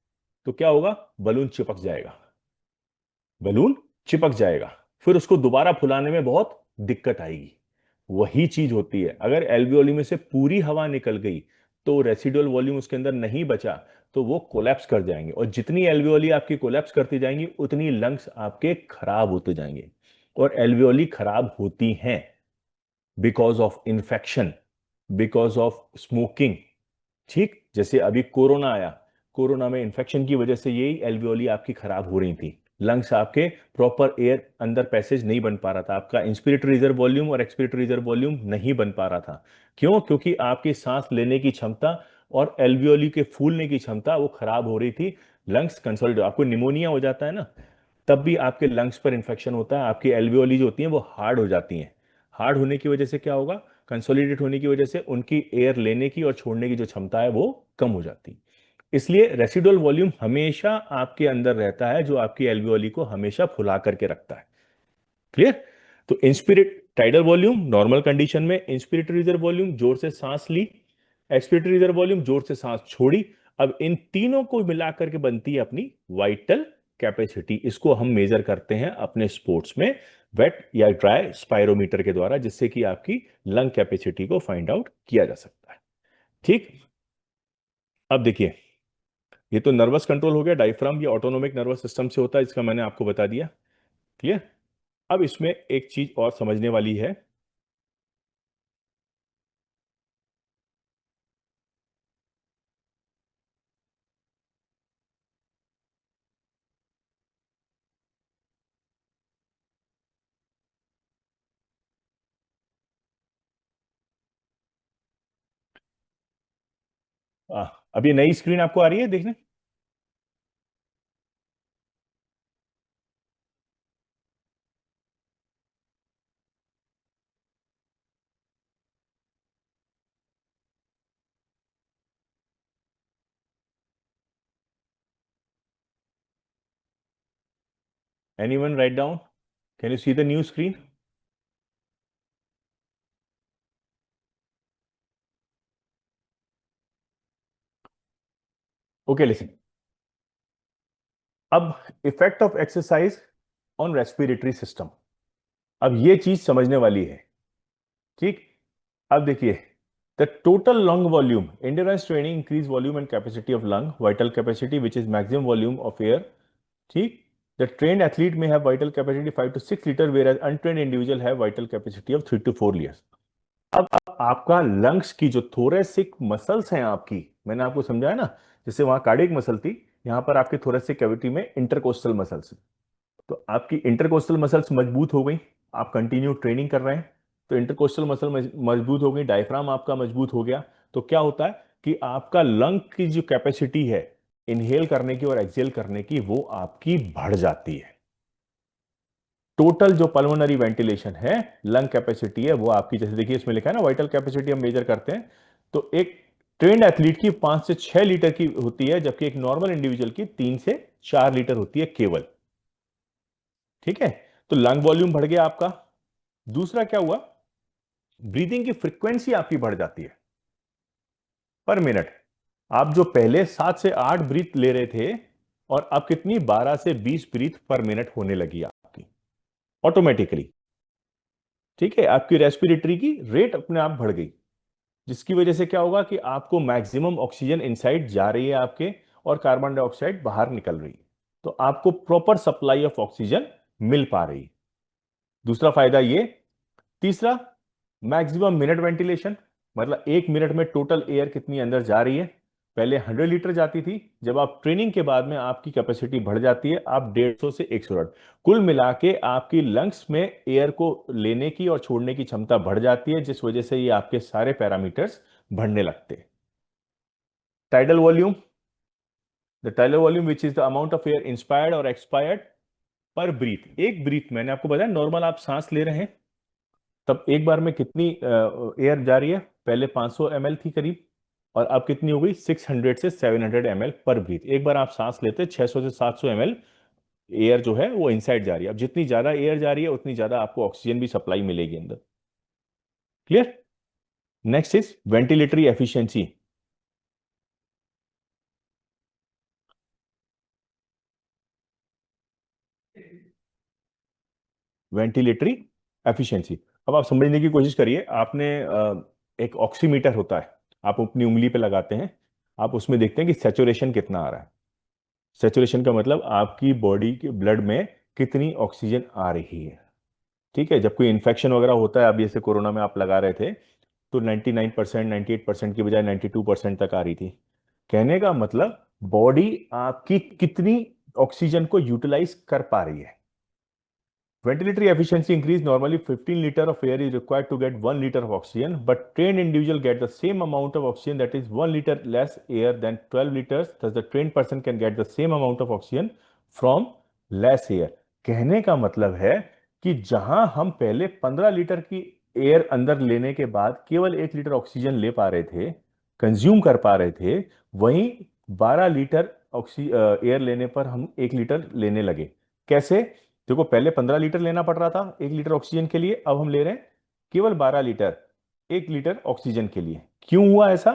तो क्या होगा, बलून चिपक जाएगा, बलून चिपक जाएगा, फिर उसको दोबारा फुलाने में बहुत दिक्कत आएगी। वही चीज होती है, अगर एल्वियोली में से पूरी हवा निकल गई, तो रेसिडुअल वॉल्यूम उसके अंदर नहीं बचा, तो वो कोलैप्स कर जाएंगे, और जितनी एल्वियोली आपकी कोलैप्स करती जाएंगी, उतनी लंग्स आपके खराब होते जाएंगे। और एल्वियोली खराब होती हैं because of infection, because of smoking. ठीक। जैसे अभी कोरोना आया, कोरोना में इंफेक्शन की वजह से यही एल्वियोली आपकी खराब हो रही थी, लंग्स आपके प्रॉपर एयर अंदर पैसेज नहीं बन पा रहा था, आपका इंस्पिरेटरी रिजर्व वॉल्यूम और एक्सपिरेटरी रिजर्व वॉल्यूम नहीं बन पा रहा था। क्यों? क्योंकि आपकी सांस लेने की क्षमता और एल्वियोली के फूलने की क्षमता वो खराब हो रही थी। लंग्स कंसोलिडेट, आपको निमोनिया हो जाता है ना, तब भी आपके लंग्स पर इंफेक्शन होता है, आपकी एल्वियोली जो होती हैं वो हार्ड हो जाती हैं। हार्ड होने की वजह से क्या होगा, कंसोलिडेट होने की वजह से उनकी एयर लेने की और छोड़ने की जो क्षमता है वो कम हो जाती है। इसलिए रेसिडुअल वॉल्यूम हमेशा आपके अंदर रहता है, जो आपकी एल्वियोली को हमेशा फुला करके रखता है, क्लियर। तो इंस्पिरेट टाइडल वॉल्यूम नॉर्मल कंडीशन में, इंस्पिरेटरी रिजर्व वॉल्यूम जोर से सांस ली, एक्सपिरेटरी रिजर्व वॉल्यूम जोर से सांस छोड़ी। अब इन तीनों को मिलाकर के बनती है अपनी वाइटल कैपेसिटी। इसको हम मेजर करते हैं अपने स्पोर्ट्स में वेट या ड्राई स्पायरोमीटर के द्वारा, जिससे कि आपकी लंग कैपेसिटी को फाइंड आउट किया जा सकता है। ठीक। अब देखिए, ये तो नर्वस कंट्रोल हो गया, डायफ्राम ये ऑटोनोमिक नर्वस सिस्टम से होता है, इसका मैंने आपको बता दिया, क्लियर। अब इसमें एक चीज और समझने वाली है। आ, अब ये नई स्क्रीन आपको आ रही है देखने? Anyone write down? Can you see the new screen? Okay listen. अब effect of exercise on respiratory system, अब ये चीज समझने वाली है। ठीक। अब देखिए, the total lung volume, endurance training increase volume and capacity of lung vital capacity which is maximum volume of air. ठीक। द ट्रेन्ड एथलीट में have vital capacity 5 to 6 litre, whereas untrained individual have vital capacity of 3 to 4 litres. अब आपका lungs की जो thoracic muscles हैं आपकी, मैंने आपको समझाया ना, जैसे वहां कार्डियक मसल थी, यहां पर आपके थोरेसिक कैविटी में इंटरकोस्टल मसल्स। तो आपकी इंटरकोस्टल मसल्स मजबूत हो गई, आप कंटिन्यू ट्रेनिंग कर रहे हैं, तो इंटरकोस्टल मसल मजबूत हो गई, डायफ्राम आपका मजबूत हो गया। तो क्या होता है कि आपका लंग की जो कैपेसिटी है इनहेल करने की और एक्सहेल करने की, वो आपकी बढ़ जाती है। टोटल जो पल्मोनरी वेंटिलेशन है, लंग कैपेसिटी है, वो आपकी, जैसे देखिए इसमें लिखा है ना, वाइटल कैपेसिटी हम मेजर करते हैं, तो एक ट्रेंड एथलीट की 5 से 6 लीटर की होती है, जबकि एक नॉर्मल इंडिविजुअल की 3 से 4 लीटर होती है केवल। ठीक है। तो लंग वॉल्यूम बढ़ गया आपका। दूसरा क्या हुआ, ब्रीदिंग की फ्रीक्वेंसी आपकी बढ़ जाती है पर मिनट। आप जो पहले 7 से 8 ब्रीथ ले रहे थे, और अब कितनी, 12 से 20 ब्रीथ पर मिनट होने लगी आपकी ऑटोमेटिकली। ठीक है, आपकी रेस्पिरेटरी की रेट अपने आप बढ़ गई, जिसकी वजह से क्या होगा कि आपको मैक्सिमम ऑक्सीजन इनसाइड जा रही है आपके, और कार्बन डाइऑक्साइड बाहर निकल रही है। तो आपको प्रॉपर सप्लाई ऑफ ऑक्सीजन मिल पा रही है। दूसरा फायदा ये। तीसरा, मैक्सिमम मिनट वेंटिलेशन, मतलब 1 मिनट में टोटल एयर कितनी अंदर जा रही है। पहले 100 लीटर जाती थी, जब आप ट्रेनिंग के बाद में आपकी कैपेसिटी बढ़ जाती है, आप 150 से 100 लीटर। कुल मिला के आपकी लंग्स में एयर को लेने की और छोड़ने की क्षमता बढ़ जाती है, जिस वजह से ये आपके सारे पैरामीटर्स बढ़ने लगते हैं। Tidal volume, the tidal volume which is the amount of air inspired और एक्सपायर्ड पर ब्रीथ। एक ब्रीथ, मैंने आपको बताया नॉर्मल आप सांस ले रहे हैं, तब एक बार में कितनी एयर जा रही है, पहले 500 ml थी करीब, और अब कितनी हो गई, 600 से 700 ml पर ब्रीथ। एक बार आप सांस लेते 600 से 700 ml एयर जो है वो इनसाइड जा रही है। अब जितनी ज्यादा एयर जा रही है, उतनी ज्यादा आपको ऑक्सीजन भी सप्लाई मिलेगी अंदर। Clear? Next is ventilatory efficiency. Ventilatory efficiency, अब आप समझने की कोशिश करिए। आपने एक ऑक्सीमीटर होता है, आप अपनी उंगली पे लगाते हैं, आप उसमें देखते हैं कि सेचुरेशन कितना आ रहा है। सेचुरेशन का मतलब आपकी बॉडी के ब्लड में कितनी ऑक्सीजन आ रही है। ठीक है, जब कोई इन्फेक्शन वगैरह होता है, अब जैसे कोरोना में आप लगा रहे थे, तो 99%, 98% की बजाय 92% तक आ रही थी। कहने का मतलब बॉडी आपकी कितनी ऑक्सीजन को यूटिलाइज कर पा रही है। Ventilatory efficiency increase, normally 15 liter of air is required to get 1 liter of oxygen, but trained individual get the same amount of oxygen, that is 1 liter less air than 12 liters. Thus the trained person can get the same amount of oxygen from less air. कहने का मतलब है कि जहां हम पहले 15 litre की air अंदर लेने के बाद केवल 1 लीटर ऑक्सीजन ले पा रहे थे, कंज्यूम कर पा रहे थे, वहीं 12 लीटर एयर लेने पर हम 1 लीटर लेने लगे। कैसे? देखो, पहले 15 लीटर लेना पड़ रहा था 1 लीटर ऑक्सीजन के लिए, अब हम ले रहे हैं केवल 12 लीटर 1 लीटर ऑक्सीजन के लिए। क्यों हुआ ऐसा?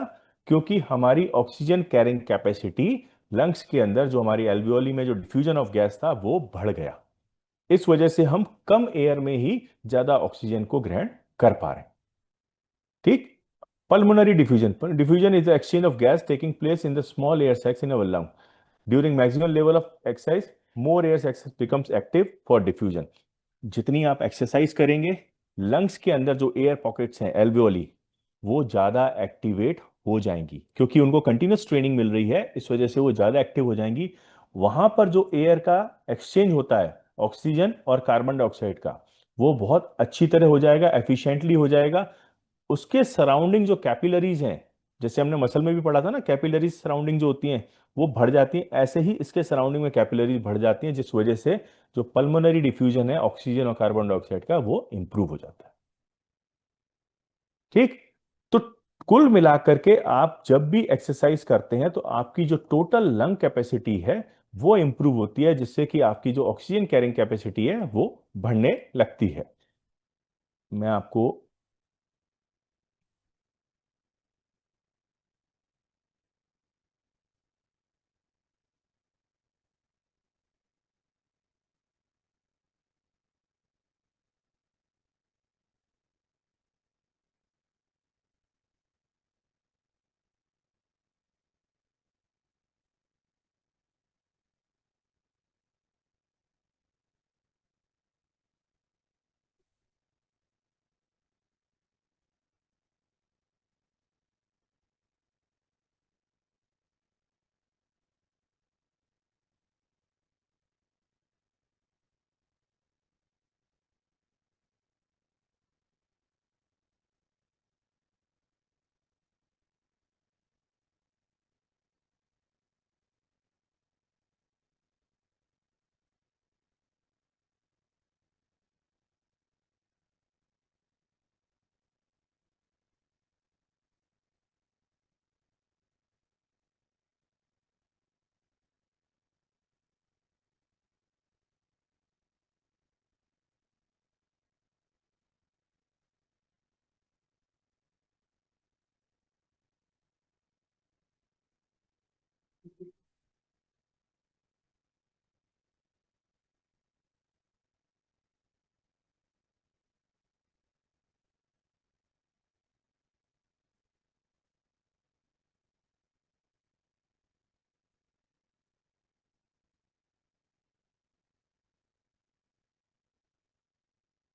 क्योंकि हमारी ऑक्सीजन कैरिंग कैपेसिटी लंग्स के अंदर, जो हमारी एल्वियोली में जो डिफ्यूजन ऑफ गैस था, वो बढ़ गया। इस वजह से हम कम एयर में ही ज्यादा ऑक्सीजन को ग्रहण कर पा रहे हैं। ठीक। Pulmonary diffusion, diffusion is the exchange of gas taking place in the small air sacs in our lung during maximum level of exercise. More air sacs becomes active for diffusion. जितनी आप exercise करेंगे, lungs के अंदर जो air pockets हैं alveoli, वो ज़्यादा activate हो जाएंगी, क्योंकि उनको कंटिन्यूस ट्रेनिंग मिल रही है, इस वजह से वो ज़्यादा एक्टिव हो जाएंगी। वहां पर जो एयर का एक्सचेंज होता है, ऑक्सीजन और कार्बन डाइऑक्साइड का, वो बहुत अच्छी तरह हो जाएगा, एफिशिएंटली हो जाएगा। उसके सराउंडिंग जो कैपिलरीज हैं, जैसे हमने मसल में भी पढ़ा था ना, कैपिलरीज सराउंडिंग जो होती हैं वो बढ़ जाती हैं, ऐसे ही इसके सराउंडिंग में कैपिलरीज बढ़ जाती हैं, जिस वजह से जो पल्मोनरी डिफ्यूजन है ऑक्सीजन और कार्बन डाइऑक्साइड का, वो इंप्रूव हो जाता है। ठीक। तो कुल मिलाकर के आप जब भी एक्सरसाइज करते हैं तो आपकी जो टोटल लंग कैपेसिटी है वो इंप्रूव होती है, जिससे कि आपकी जो ऑक्सीजन कैरिंग कैपेसिटी है वो बढ़ने लगती है। मैं आपको।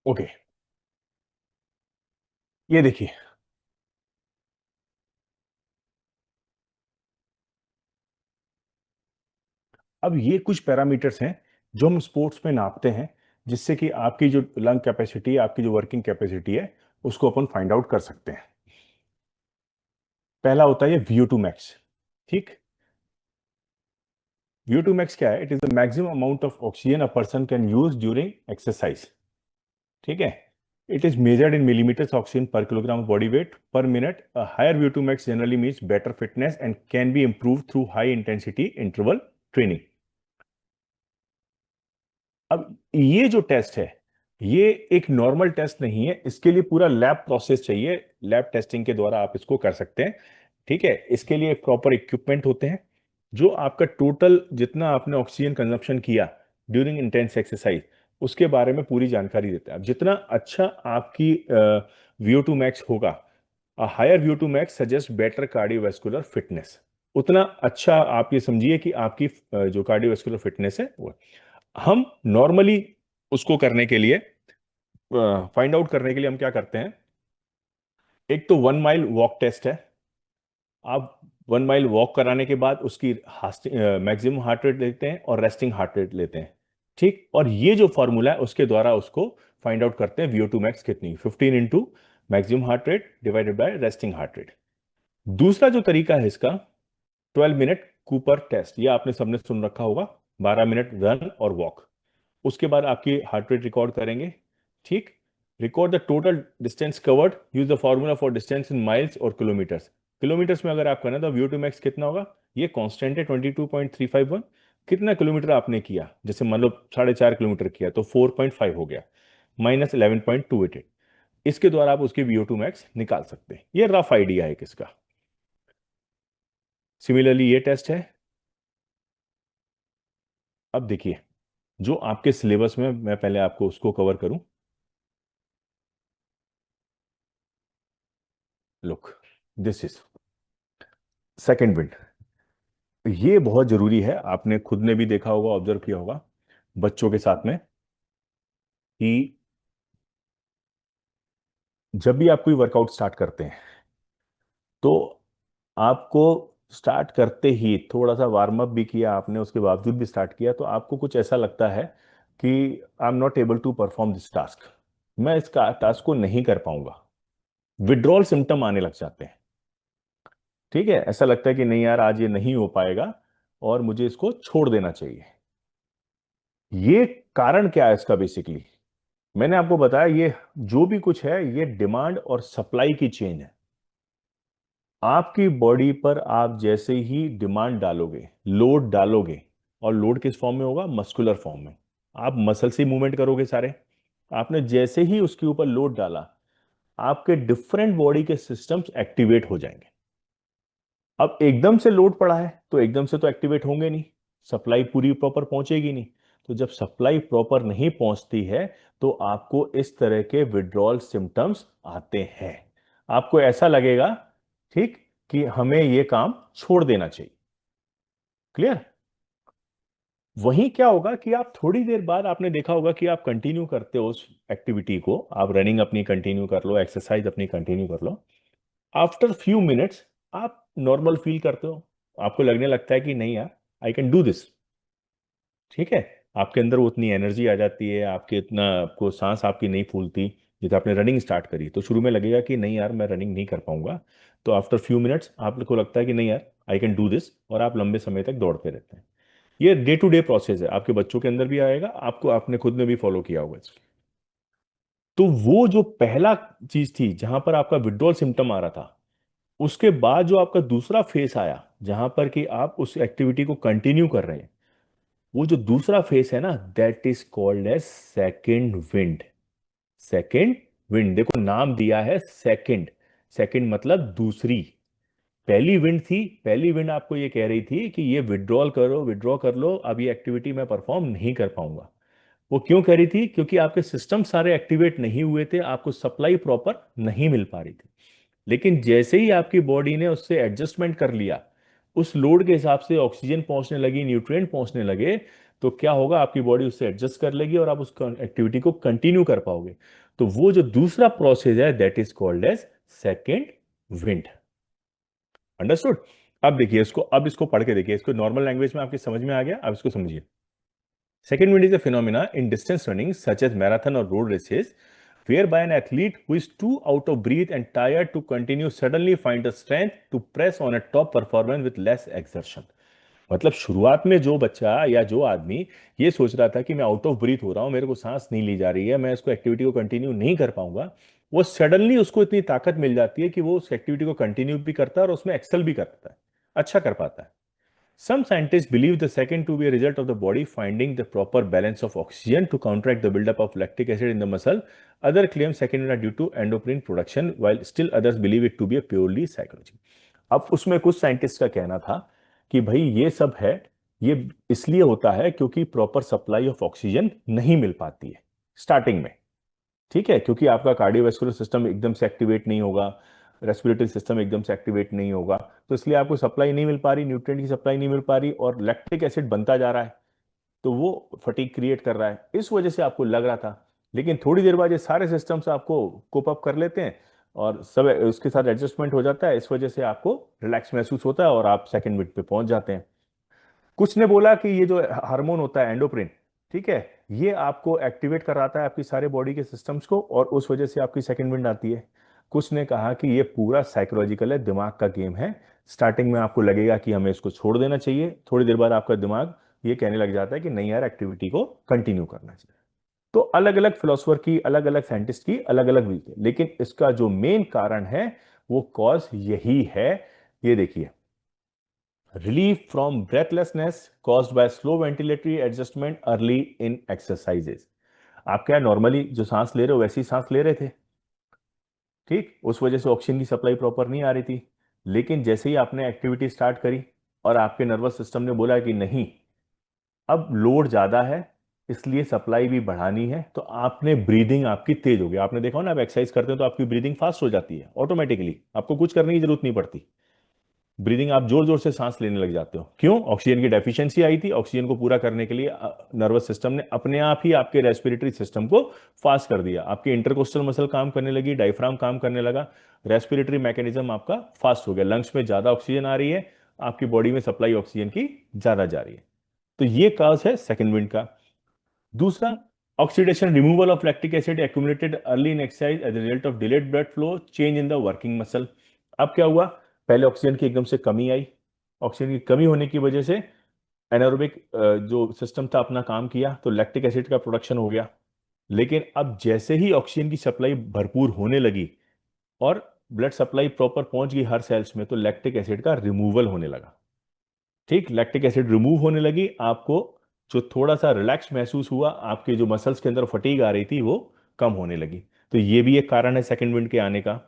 ओके, ये देखिए, अब ये कुछ पैरामीटर्स हैं जो हम स्पोर्ट्स में नापते हैं, जिससे कि आपकी जो लंग कैपेसिटी है, आपकी जो वर्किंग कैपेसिटी है, उसको अपन फाइंड आउट कर सकते हैं। पहला होता है VO2 मैक्स। ठीक। VO2 मैक्स क्या है? It is the maximum amount of oxygen a person can use during exercise. ठीक है। It is measured in millimetres oxygen per kilogram body weight per minute. A higher VO2 max generally means better fitness and can be improve through high intensity interval training. अब ये जो test है, ये एक normal test नहीं है, इसके लिए पूरा लैब प्रोसेस चाहिए। लैब टेस्टिंग के द्वारा आप इसको कर सकते हैं। ठीक है। इसके लिए प्रॉपर इक्विपमेंट होते हैं, जो आपका टोटल जितना आपने ऑक्सीजन कंजप्शन किया ड्यूरिंग इंटेंस एक्सरसाइज, उसके बारे में पूरी जानकारी देता है। अब जितना अच्छा आपकी VO2 मैक्स होगा, higher VO2 max suggest better cardiovascular fitness, उतना अच्छा आप ये समझिए कि आपकी जो कार्डियोवैस्कुलर फिटनेस है वो। हम नॉर्मली उसको करने के लिए, फाइंड आउट करने के लिए हम क्या करते हैं? एक तो 1 माइल वॉक टेस्ट है। आप 1 माइल वॉक कराने के बाद उसकी मैक्सिमम हार्ट रेट लेते हैं और रेस्टिंग हार्ट रेट लेते हैं। ठीक। और ये जो फॉर्मूला है उसके द्वारा उसको फाइंड आउट करते हैं VO2 मैक्स कितनी, 15 into maximum heart rate divided by resting heart rate. दूसरा जो तरीका है इसका, 12 मिनट कूपर टेस्ट, ये आपने सबने सुन रखा होगा। 12 मिनट रन और वॉक, उसके बाद आपकी हार्ट रेट रिकॉर्ड करेंगे। ठीक। Record the total distance covered, use the formula for distance in miles और किलोमीटर्स। किलोमीटर्स में अगर आप करना तो VO2 मैक्स कितना होगा? ये कांस्टेंट है 22.351। कितना किलोमीटर आपने किया, जैसे मान लो 4.5 किलोमीटर किया तो 4.5 हो गया, माइनस 11.288। इसके द्वारा आप उसकी VO2 मैक्स निकाल सकते हैं। ये रफ आइडिया है किसका। सिमिलरली ये टेस्ट है। अब देखिए, जो आपके सिलेबस में, मैं पहले आपको उसको कवर करूं। Look, this is second wind. ये बहुत जरूरी है, आपने खुद ने भी देखा होगा, ऑब्जर्व किया होगा बच्चों के साथ में। कि जब भी आप कोई वर्कआउट स्टार्ट करते हैं तो आपको स्टार्ट करते ही थोड़ा सा वार्म अप भी किया आपने, उसके बावजूद भी स्टार्ट किया, तो आपको कुछ ऐसा लगता है कि I am not able to perform this task, मैं इस टास्क को नहीं कर पाऊंगा। विड्रॉल सिम्टम आने लग जाते हैं। ठीक है, ऐसा लगता है कि नहीं यार आज ये नहीं हो पाएगा और मुझे इसको छोड़ देना चाहिए। ये कारण क्या है इसका? बेसिकली मैंने आपको बताया, ये जो भी कुछ है ये डिमांड और सप्लाई की चेन है। आपकी बॉडी पर आप जैसे ही डिमांड डालोगे, लोड डालोगे, और लोड किस फॉर्म में होगा? मस्कुलर फॉर्म में। आप मसल से मूवमेंट करोगे सारे। आपने जैसे ही उसके ऊपर लोड डाला, आपके डिफरेंट बॉडी के सिस्टम्स एक्टिवेट हो जाएंगे। अब एकदम से लोड पड़ा है तो एकदम से तो एक्टिवेट होंगे नहीं, सप्लाई पूरी प्रॉपर पहुंचेगी नहीं। तो जब सप्लाई प्रॉपर नहीं पहुंचती है तो आपको इस तरह के विड्रॉल सिम्टम्स आते हैं। आपको ऐसा लगेगा, ठीक, कि हमें ये काम छोड़ देना चाहिए। क्लियर? वहीं क्या होगा कि आप थोड़ी देर बाद, आपने देखा होगा कि आप कंटिन्यू करते हो उस एक्टिविटी को, आप रनिंग अपनी कंटिन्यू कर लो, एक्सरसाइज अपनी कंटिन्यू कर लो। आफ्टर फ्यू मिनट्स आप नॉर्मल फील करते हो, आपको लगने लगता है कि नहीं यार, आई कैन डू दिस। ठीक है, आपके अंदर वो उतनी एनर्जी आ जाती है, आपके इतना, आपको सांस आपकी नहीं फूलती। जैसे आपने रनिंग स्टार्ट करी तो शुरू में लगेगा कि नहीं यार मैं रनिंग नहीं कर पाऊंगा, तो आफ्टर फ्यू मिनट्स आपको लगता है कि नहीं यार आई कैन डू दिस, और आप लंबे समय तक दौड़ते रहते हैं। ये डे टू डे प्रोसेस है, आपके बच्चों के अंदर भी आएगा, आपको आपने खुद में भी फॉलो किया होगा इसको। तो वो जो पहला चीज थी जहां पर आपका विड्रॉल सिम्टम आ रहा था, उसके बाद जो आपका दूसरा फेस आया जहां पर कि आप उस एक्टिविटी को कंटिन्यू कर रहे हैं, वो जो दूसरा फेस है ना, that is called as second wind. Second wind, देखो नाम दिया है सेकेंड। सेकेंड मतलब दूसरी। पहली विंड थी, पहली विंड आपको ये कह रही थी कि ये विड्रॉल करो, विड्रॉ कर लो, अब ये एक्टिविटी मैं परफॉर्म नहीं कर पाऊंगा। वो क्यों कह रही थी? क्योंकि आपके सिस्टम सारे एक्टिवेट नहीं हुए थे, आपको सप्लाई प्रॉपर नहीं मिल पा रही थी। लेकिन जैसे ही आपकी बॉडी ने उससे एडजस्टमेंट कर लिया, उस लोड के हिसाब से ऑक्सीजन पहुंचने लगी, न्यूट्रिएंट पहुंचने लगे, तो क्या होगा, आपकी बॉडी उससे एडजस्ट कर लेगी और आप उस एक्टिविटी को कंटिन्यू कर पाओगे। तो वो जो दूसरा प्रोसेस है that is called as second wind. Understood? अब देखिए इसको, अब इसको पढ़ के देखिए, इसको नॉर्मल लैंग्वेज में आपके समझ में आ गया, अब इसको समझिए। Second wind is a phenomena in distance running, such as marathon or road races, whereby an athlete who is too out of breath and tired to continue suddenly find the strength to press on a top performance with less exertion. मतलब शुरुआत में जो बच्चा या जो आदमी ये सोच रहा था कि मैं आउट ऑफ ब्रीथ हो रहा हूं, मेरे को सांस नहीं ली जा रही है, मैं इसको एक्टिविटी को कंटिन्यू नहीं कर पाऊंगा, वो सडनली उसको इतनी ताकत मिल जाती है कि वो उस एक्टिविटी को कंटिन्यू भी करता है और उसमें एक्सेल भी करता है, अच्छा कर पाता है। Some scientists believe the second to be a result of the body finding the proper balance of oxygen to counteract the buildup of lactic acid in the muscle. Other claim second are due to endocrine production, while still others believe it to be a purely psychology. अब उसमें कुछ scientist का कहना था कि भाई ये सब है, ये इसलिए होता है क्योंकि प्रॉपर सप्लाई ऑफ ऑक्सीजन नहीं मिल पाती है स्टार्टिंग में। ठीक है, क्योंकि आपका कार्डियोवैस्कुलर सिस्टम एकदम से एक्टिवेट नहीं होगा, रेस्पिरेटरी सिस्टम एकदम से एक्टिवेट नहीं होगा, तो इसलिए आपको सप्लाई नहीं मिल पा रही, न्यूट्रिएंट की सप्लाई नहीं मिल पा रही, और लैक्टिक एसिड बनता जा रहा है, तो वो फटीग क्रिएट कर रहा है, इस वजह से आपको लग रहा था। लेकिन थोड़ी देर बाद ये सारे सिस्टम्स आपको कोप अप कर लेते हैं और सब उसके साथ एडजस्टमेंट हो जाता है, इस वजह से आपको रिलैक्स महसूस होता है और आप सेकंड मिनट पे पहुंच जाते हैं। कुछ ने बोला कि ये जो हार्मोन होता है एंडोप्रिन, ठीक है, ये आपको एक्टिवेट कराता है आपकी सारे बॉडी के सिस्टम्स को और उस वजह से आपकी सेकंड विंड आती है। कुछ ने कहा कि ये पूरा साइकोलॉजिकल है, दिमाग का गेम है। स्टार्टिंग में आपको लगेगा कि हमें इसको छोड़ देना चाहिए, थोड़ी देर बाद आपका दिमाग ये कहने लग जाता है कि नहीं यार, एक्टिविटी को कंटिन्यू करना चाहिए। तो अलग अलग फिलोसफर की, अलग अलग साइंटिस्ट की अलग अलग व्यू है, लेकिन इसका जो मेन कारण है वो कॉज यही है। ये देखिए, relief from breathlessness caused by slow ventilatory adjustment early in exercises। आप क्या नॉर्मली जो सांस ले रहे हो वैसी सांस ले रहे थे, ठीक, उस वजह से ऑक्सीजन की सप्लाई प्रॉपर नहीं आ रही थी। लेकिन जैसे ही आपने एक्टिविटी स्टार्ट करी और आपके नर्वस सिस्टम ने बोला कि नहीं, अब लोड ज्यादा है, इसलिए सप्लाई भी बढ़ानी है, तो आपने ब्रीदिंग आपकी तेज हो गई। आपने देखा हो ना, आप एक्सरसाइज करते हो तो आपकी ब्रीदिंग फास्ट हो जाती है ऑटोमेटिकली, आपको कुछ करने की जरूरत नहीं पड़ती। ब्रीदिंग, आप जोर जोर से सांस लेने लग जाते हो। क्यों? ऑक्सीजन की डेफिशिएंसी आई थी। ऑक्सीजन को पूरा करने के लिए नर्वस सिस्टम ने अपने आप ही आपके रेस्पिरेटरी सिस्टम को फास्ट कर दिया। आपकी इंटरकोस्टल मसल काम करने लगी, डायफ्राम काम करने लगा, रेस्पिरेटरी मैकेनिज्म आपका फास्ट हो गया, लंग्स में ज्यादा ऑक्सीजन आ रही है, आपकी बॉडी में सप्लाई ऑक्सीजन की ज्यादा जा रही है। तो ये काज है सेकेंड विंड का। दूसरा, oxidation, removal of lactic acid accumulated early in exercise as result of delayed blood flow, change in the working muscle. अब क्या हुआ? पहले ऑक्सीजन की एकदम से कमी आई। ऑक्सीजन की कमी होने की वजह से एनारोबिक जो सिस्टम था अपना काम किया, तो लैक्टिक एसिड का प्रोडक्शन हो गया। लेकिन अब जैसे ही ऑक्सीजन की सप्लाई भरपूर होने लगी और ब्लड सप्लाई प्रॉपर पहुंच गई हर सेल्स में, तो लैक्टिक एसिड का रिमूवल होने लगा। ठीक, लैक्टिक एसिड रिमूव होने लगी, आपको जो थोड़ा सा रिलैक्स महसूस हुआ, आपके जो मसल्स के अंदर फटीग आ रही थी वो कम होने लगी। तो ये भी एक कारण है सेकंड विंड के आने का।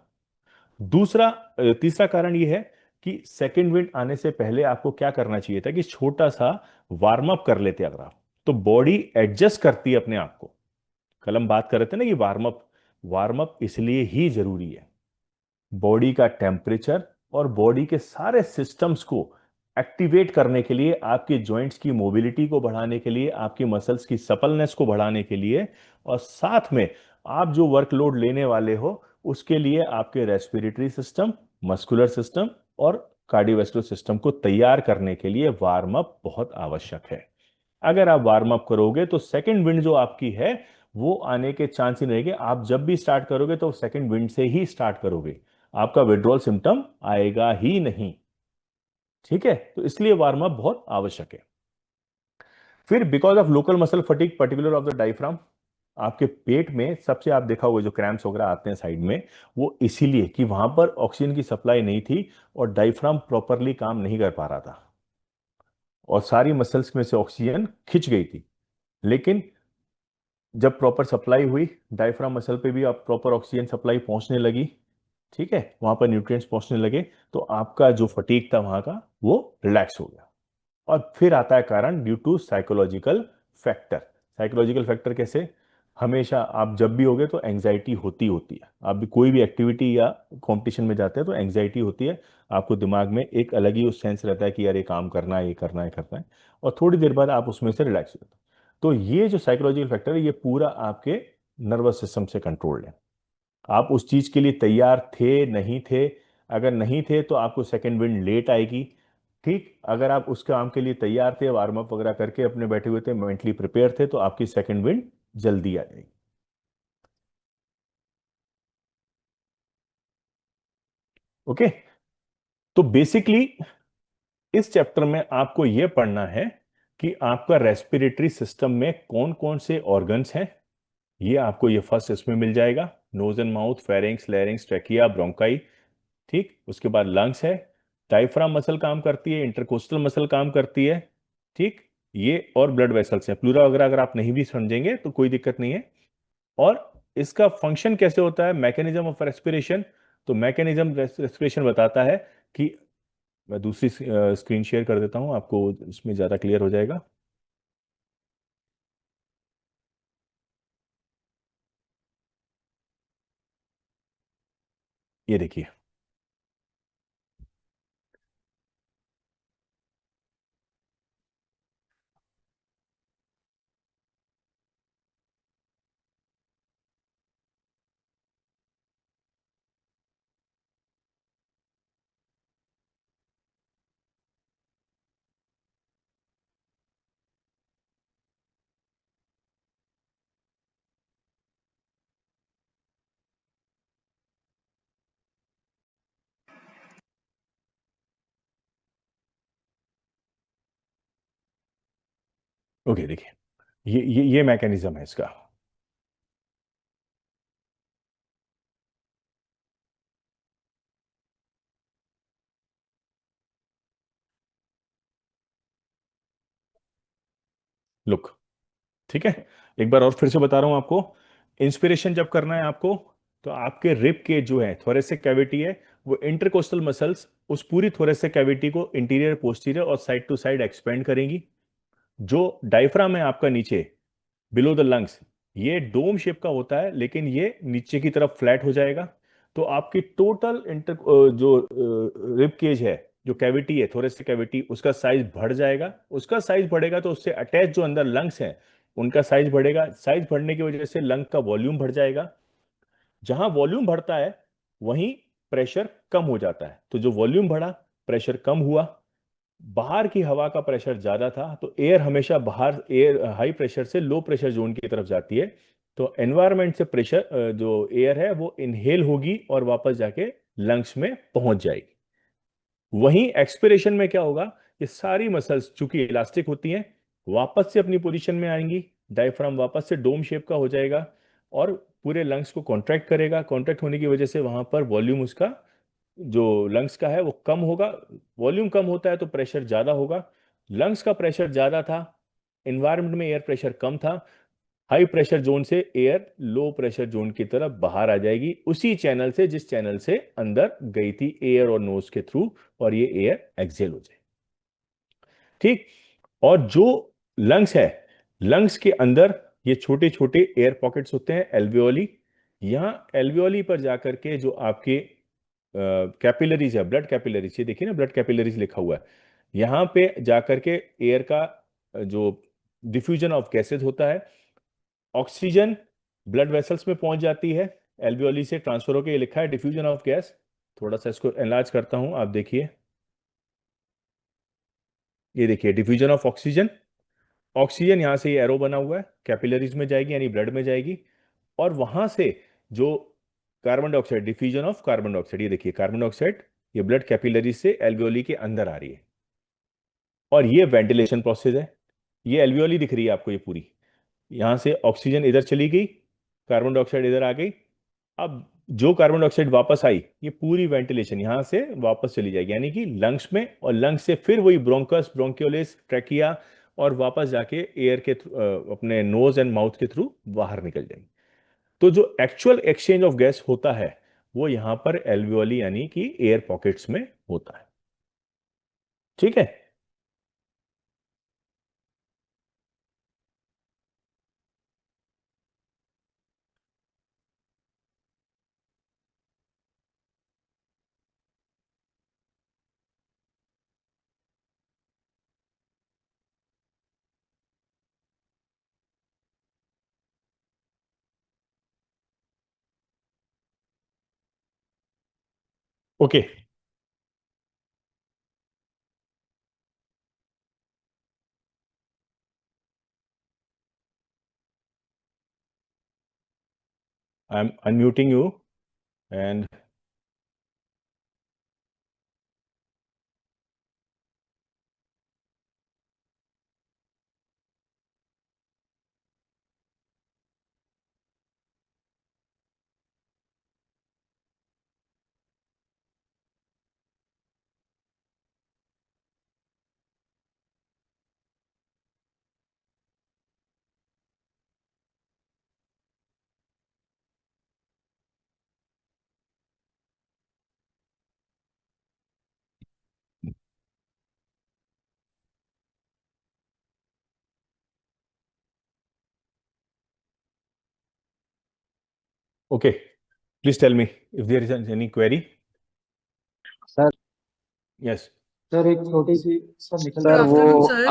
तीसरा कारण ये है कि सेकंड विंड आने से पहले आपको क्या करना चाहिए था कि छोटा सा वार्म अप कर लेते अगर आप, तो बॉडी एडजस्ट करती है अपने आप को। कल हम बात कर रहे थे ना कि वार्म अप इसलिए ही जरूरी है। बॉडी का टेम्परेचर और बॉडी के सारे सिस्टम्स को एक्टिवेट करने के लिए, आपके जॉइंट्स की मोबिलिटी को बढ़ाने के लिए, आपकी मसल्स की सपलनेस को बढ़ाने के लिए, और साथ में आप जो वर्कलोड लेने वाले हो उसके लिए आपके रेस्पिरेटरी सिस्टम, मस्कुलर सिस्टम और कार्डियोवैस्कुलर सिस्टम को तैयार करने के लिए वार्म अप बहुत आवश्यक है। अगर आप वार्म अप करोगे तो सेकंड विंड जो आपकी है वो आने के चांस ही नहीं रहेंगे। आप जब भी स्टार्ट करोगे तो सेकंड विंड से ही स्टार्ट करोगे, आपका विड्रॉल सिम्टम आएगा ही नहीं। ठीक है, तो इसलिए वार्म अप बहुत आवश्यक है। फिर because of local muscle fatigue particular of the diaphragm, आपके पेट में सबसे आप देखा होगा जो क्रैम्प्स वगैरह आते हैं साइड में, वो इसीलिए कि वहां पर ऑक्सीजन की सप्लाई नहीं थी और डायफ्राम प्रॉपरली काम नहीं कर पा रहा था और सारी मसल्स में से ऑक्सीजन खिंच गई थी। लेकिन जब प्रॉपर सप्लाई हुई, डायफ्राम मसल पे भी अब प्रॉपर ऑक्सीजन सप्लाई पहुंचने लगी, ठीक है, वहां पर न्यूट्रिएंट्स पहुंचने लगे, तो आपका जो फटीग था वहां का वो रिलैक्स हो गया। और फिर आता है कारण due to psychological factor. Psychological factor कैसे? हमेशा आप जब भी होगे तो एंजाइटी होती होती है। आप भी कोई भी एक्टिविटी या कंपटीशन में जाते हैं तो एंजाइटी होती है, आपको दिमाग में एक अलग ही सेंस रहता है कि यार ये काम करना है, ये करना है, करना है, और थोड़ी देर बाद आप उसमें से रिलैक्स हो जाते हो। तो ये जो साइकोलॉजिकल फैक्टर है ये पूरा आपके नर्वस सिस्टम से कंट्रोल्ड है। आप उस चीज के लिए तैयार थे नहीं थे? अगर नहीं थे तो आपको सेकेंड विंड लेट आएगी। ठीक, अगर आप उस काम के लिए तैयार थे, वार्म अप वगैरह करके अपने बैठे हुए थे, मेंटली प्रिपेयर थे, तो आपकी सेकेंड विंड जल्दी आ जाएगी। ओके, तो बेसिकली इस चैप्टर में आपको यह पढ़ना है कि आपका रेस्पिरेटरी सिस्टम में कौन कौन से ऑर्गन्स हैं। ये आपको ये फर्स्ट इसमें मिल जाएगा, nose and mouth, pharynx, larynx, trachea, bronchi. ठीक, उसके बाद लंग्स है, डायफ्राम मसल काम करती है, इंटरकोस्टल मसल काम करती है। ठीक, ये और ब्लड वेसल्स हैं, प्लूरा वगैरह अगर आप नहीं भी समझेंगे तो कोई दिक्कत नहीं है। और इसका फंक्शन कैसे होता है, मैकेनिज्म ऑफ रेस्पिरेशन, तो मैकेनिज्म रेस्पिरेशन बताता है कि, मैं दूसरी स्क्रीन शेयर कर देता हूं आपको, इसमें ज्यादा क्लियर हो जाएगा। ये देखिए, ओके देखिए, ये मैकेनिज्म है इसका। लुक, ठीक है, एक बार और फिर से बता रहा हूं आपको। इंस्पिरेशन जब करना है आपको, तो आपके रिब के जो है थोरेसिक कैविटी है, वो इंटरकोस्टल मसल्स उस पूरी थोरेसिक कैविटी को इंटीरियर, पोस्टीरियर और साइड टू साइड एक्सपेंड करेंगी। जो डायफ्राम है आपका नीचे, बिलो द लंग्स, ये डोम शेप का होता है, लेकिन ये नीचे की तरफ फ्लैट हो जाएगा। तो आपकी टोटल इंटर जो रिब केज है जो कैविटी है, थोरेसिक कैविटी, उसका साइज बढ़ जाएगा। उसका साइज बढ़ेगा तो उससे अटैच जो अंदर लंग्स हैं उनका साइज बढ़ेगा। साइज बढ़ने की वजह से लंग का वॉल्यूम बढ़ जाएगा। जहां वॉल्यूम बढ़ता है वहीं प्रेशर कम हो जाता है। तो जो वॉल्यूम बढ़ा, प्रेशर कम हुआ। बाहर की हवा का प्रेशर ज्यादा था तो एयर हमेशा बाहर, एयर हाई प्रेशर से लो प्रेशर जोन की तरफ जाती है। तो एनवायरमेंट से प्रेशर जो एयर है वो इनहेल होगी और वापस जाके लंग्स में पहुंच जाएगी। वहीं एक्सपिरेशन में क्या होगा, ये सारी मसल्स चूंकि इलास्टिक होती हैं वापस से अपनी पोजीशन में आएंगी। डायफ्राम वापस से डोम शेप का हो जाएगा और पूरे लंग्स को कॉन्ट्रैक्ट करेगा। कॉन्ट्रैक्ट होने की वजह से वहां पर वॉल्यूम उसका जो लंग्स का है वो कम होगा। वॉल्यूम कम होता है तो प्रेशर ज्यादा होगा। लंग्स का प्रेशर ज्यादा था, एनवायरनमेंट में एयर प्रेशर कम था। हाई प्रेशर जोन से एयर लो प्रेशर जोन की तरफ बाहर आ जाएगी, उसी चैनल से जिस चैनल से अंदर गई थी एयर और नोज के थ्रू, और ये एयर एक्सेल हो जाए। ठीक। और जो लंग्स है, लंग्स के अंदर ये छोटे छोटे एयर पॉकेट्स होते हैं, एल्वियोली। यहां एल्वियोली पर जाकर के जो आपके कैपिलरीज है, ब्लड कैपिलरीज, ये देखिए ना, ब्लड कैपिलरीज लिखा हुआ है। यहां पे जाकर के एयर का जो डिफ्यूजन ऑफ गैसेज होता है, ऑक्सीजन ब्लड वेसल्स में पहुंच जाती है, एल्वियोली से ट्रांसफर होकर, ये लिखा है डिफ्यूजन ऑफ गैस। थोड़ा सा इसको एनलार्ज करता हूं, आप देखिए। ये देखिए डिफ्यूजन ऑफ ऑक्सीजन। ऑक्सीजन यहां से ये एरो बना हुआ है, कैपिलरीज में जाएगी यानी ब्लड में जाएगी। और वहां से जो carbon dioxide, diffusion of carbon dioxide, ये देखिए कार्बन डाइऑक्साइड, ये ब्लड कैपिलरीज से एल्वियोली के अंदर आ रही है। और ये वेंटिलेशन प्रोसेस है। ये एल्वियोली दिख रही है आपको ये पूरी। यहां से ऑक्सीजन इधर चली गई, कार्बन डाइऑक्साइड इधर आ गई। अब जो कार्बन डाइऑक्साइड वापस आई, ये पूरी वेंटिलेशन यहां से वापस चली जाएगी यानी कि लंग्स में, और लंग्स से फिर वही ब्रोंकस, ब्रोंकियोलिस, ट्रैकिया, और वापस जाके एयर के अपने नोज एंड माउथ के थ्रू बाहर निकल जाएगी। तो जो एक्चुअल एक्सचेंज ऑफ गैस होता है वो यहां पर एल्वियोली यानी कि एयर पॉकेट्स में होता है। ठीक है। Okay, I am unmuting you and okay, please tell me if there is any query. Sir yes. Sir एक छोटी सी सर निकल सर रहा वो है। सर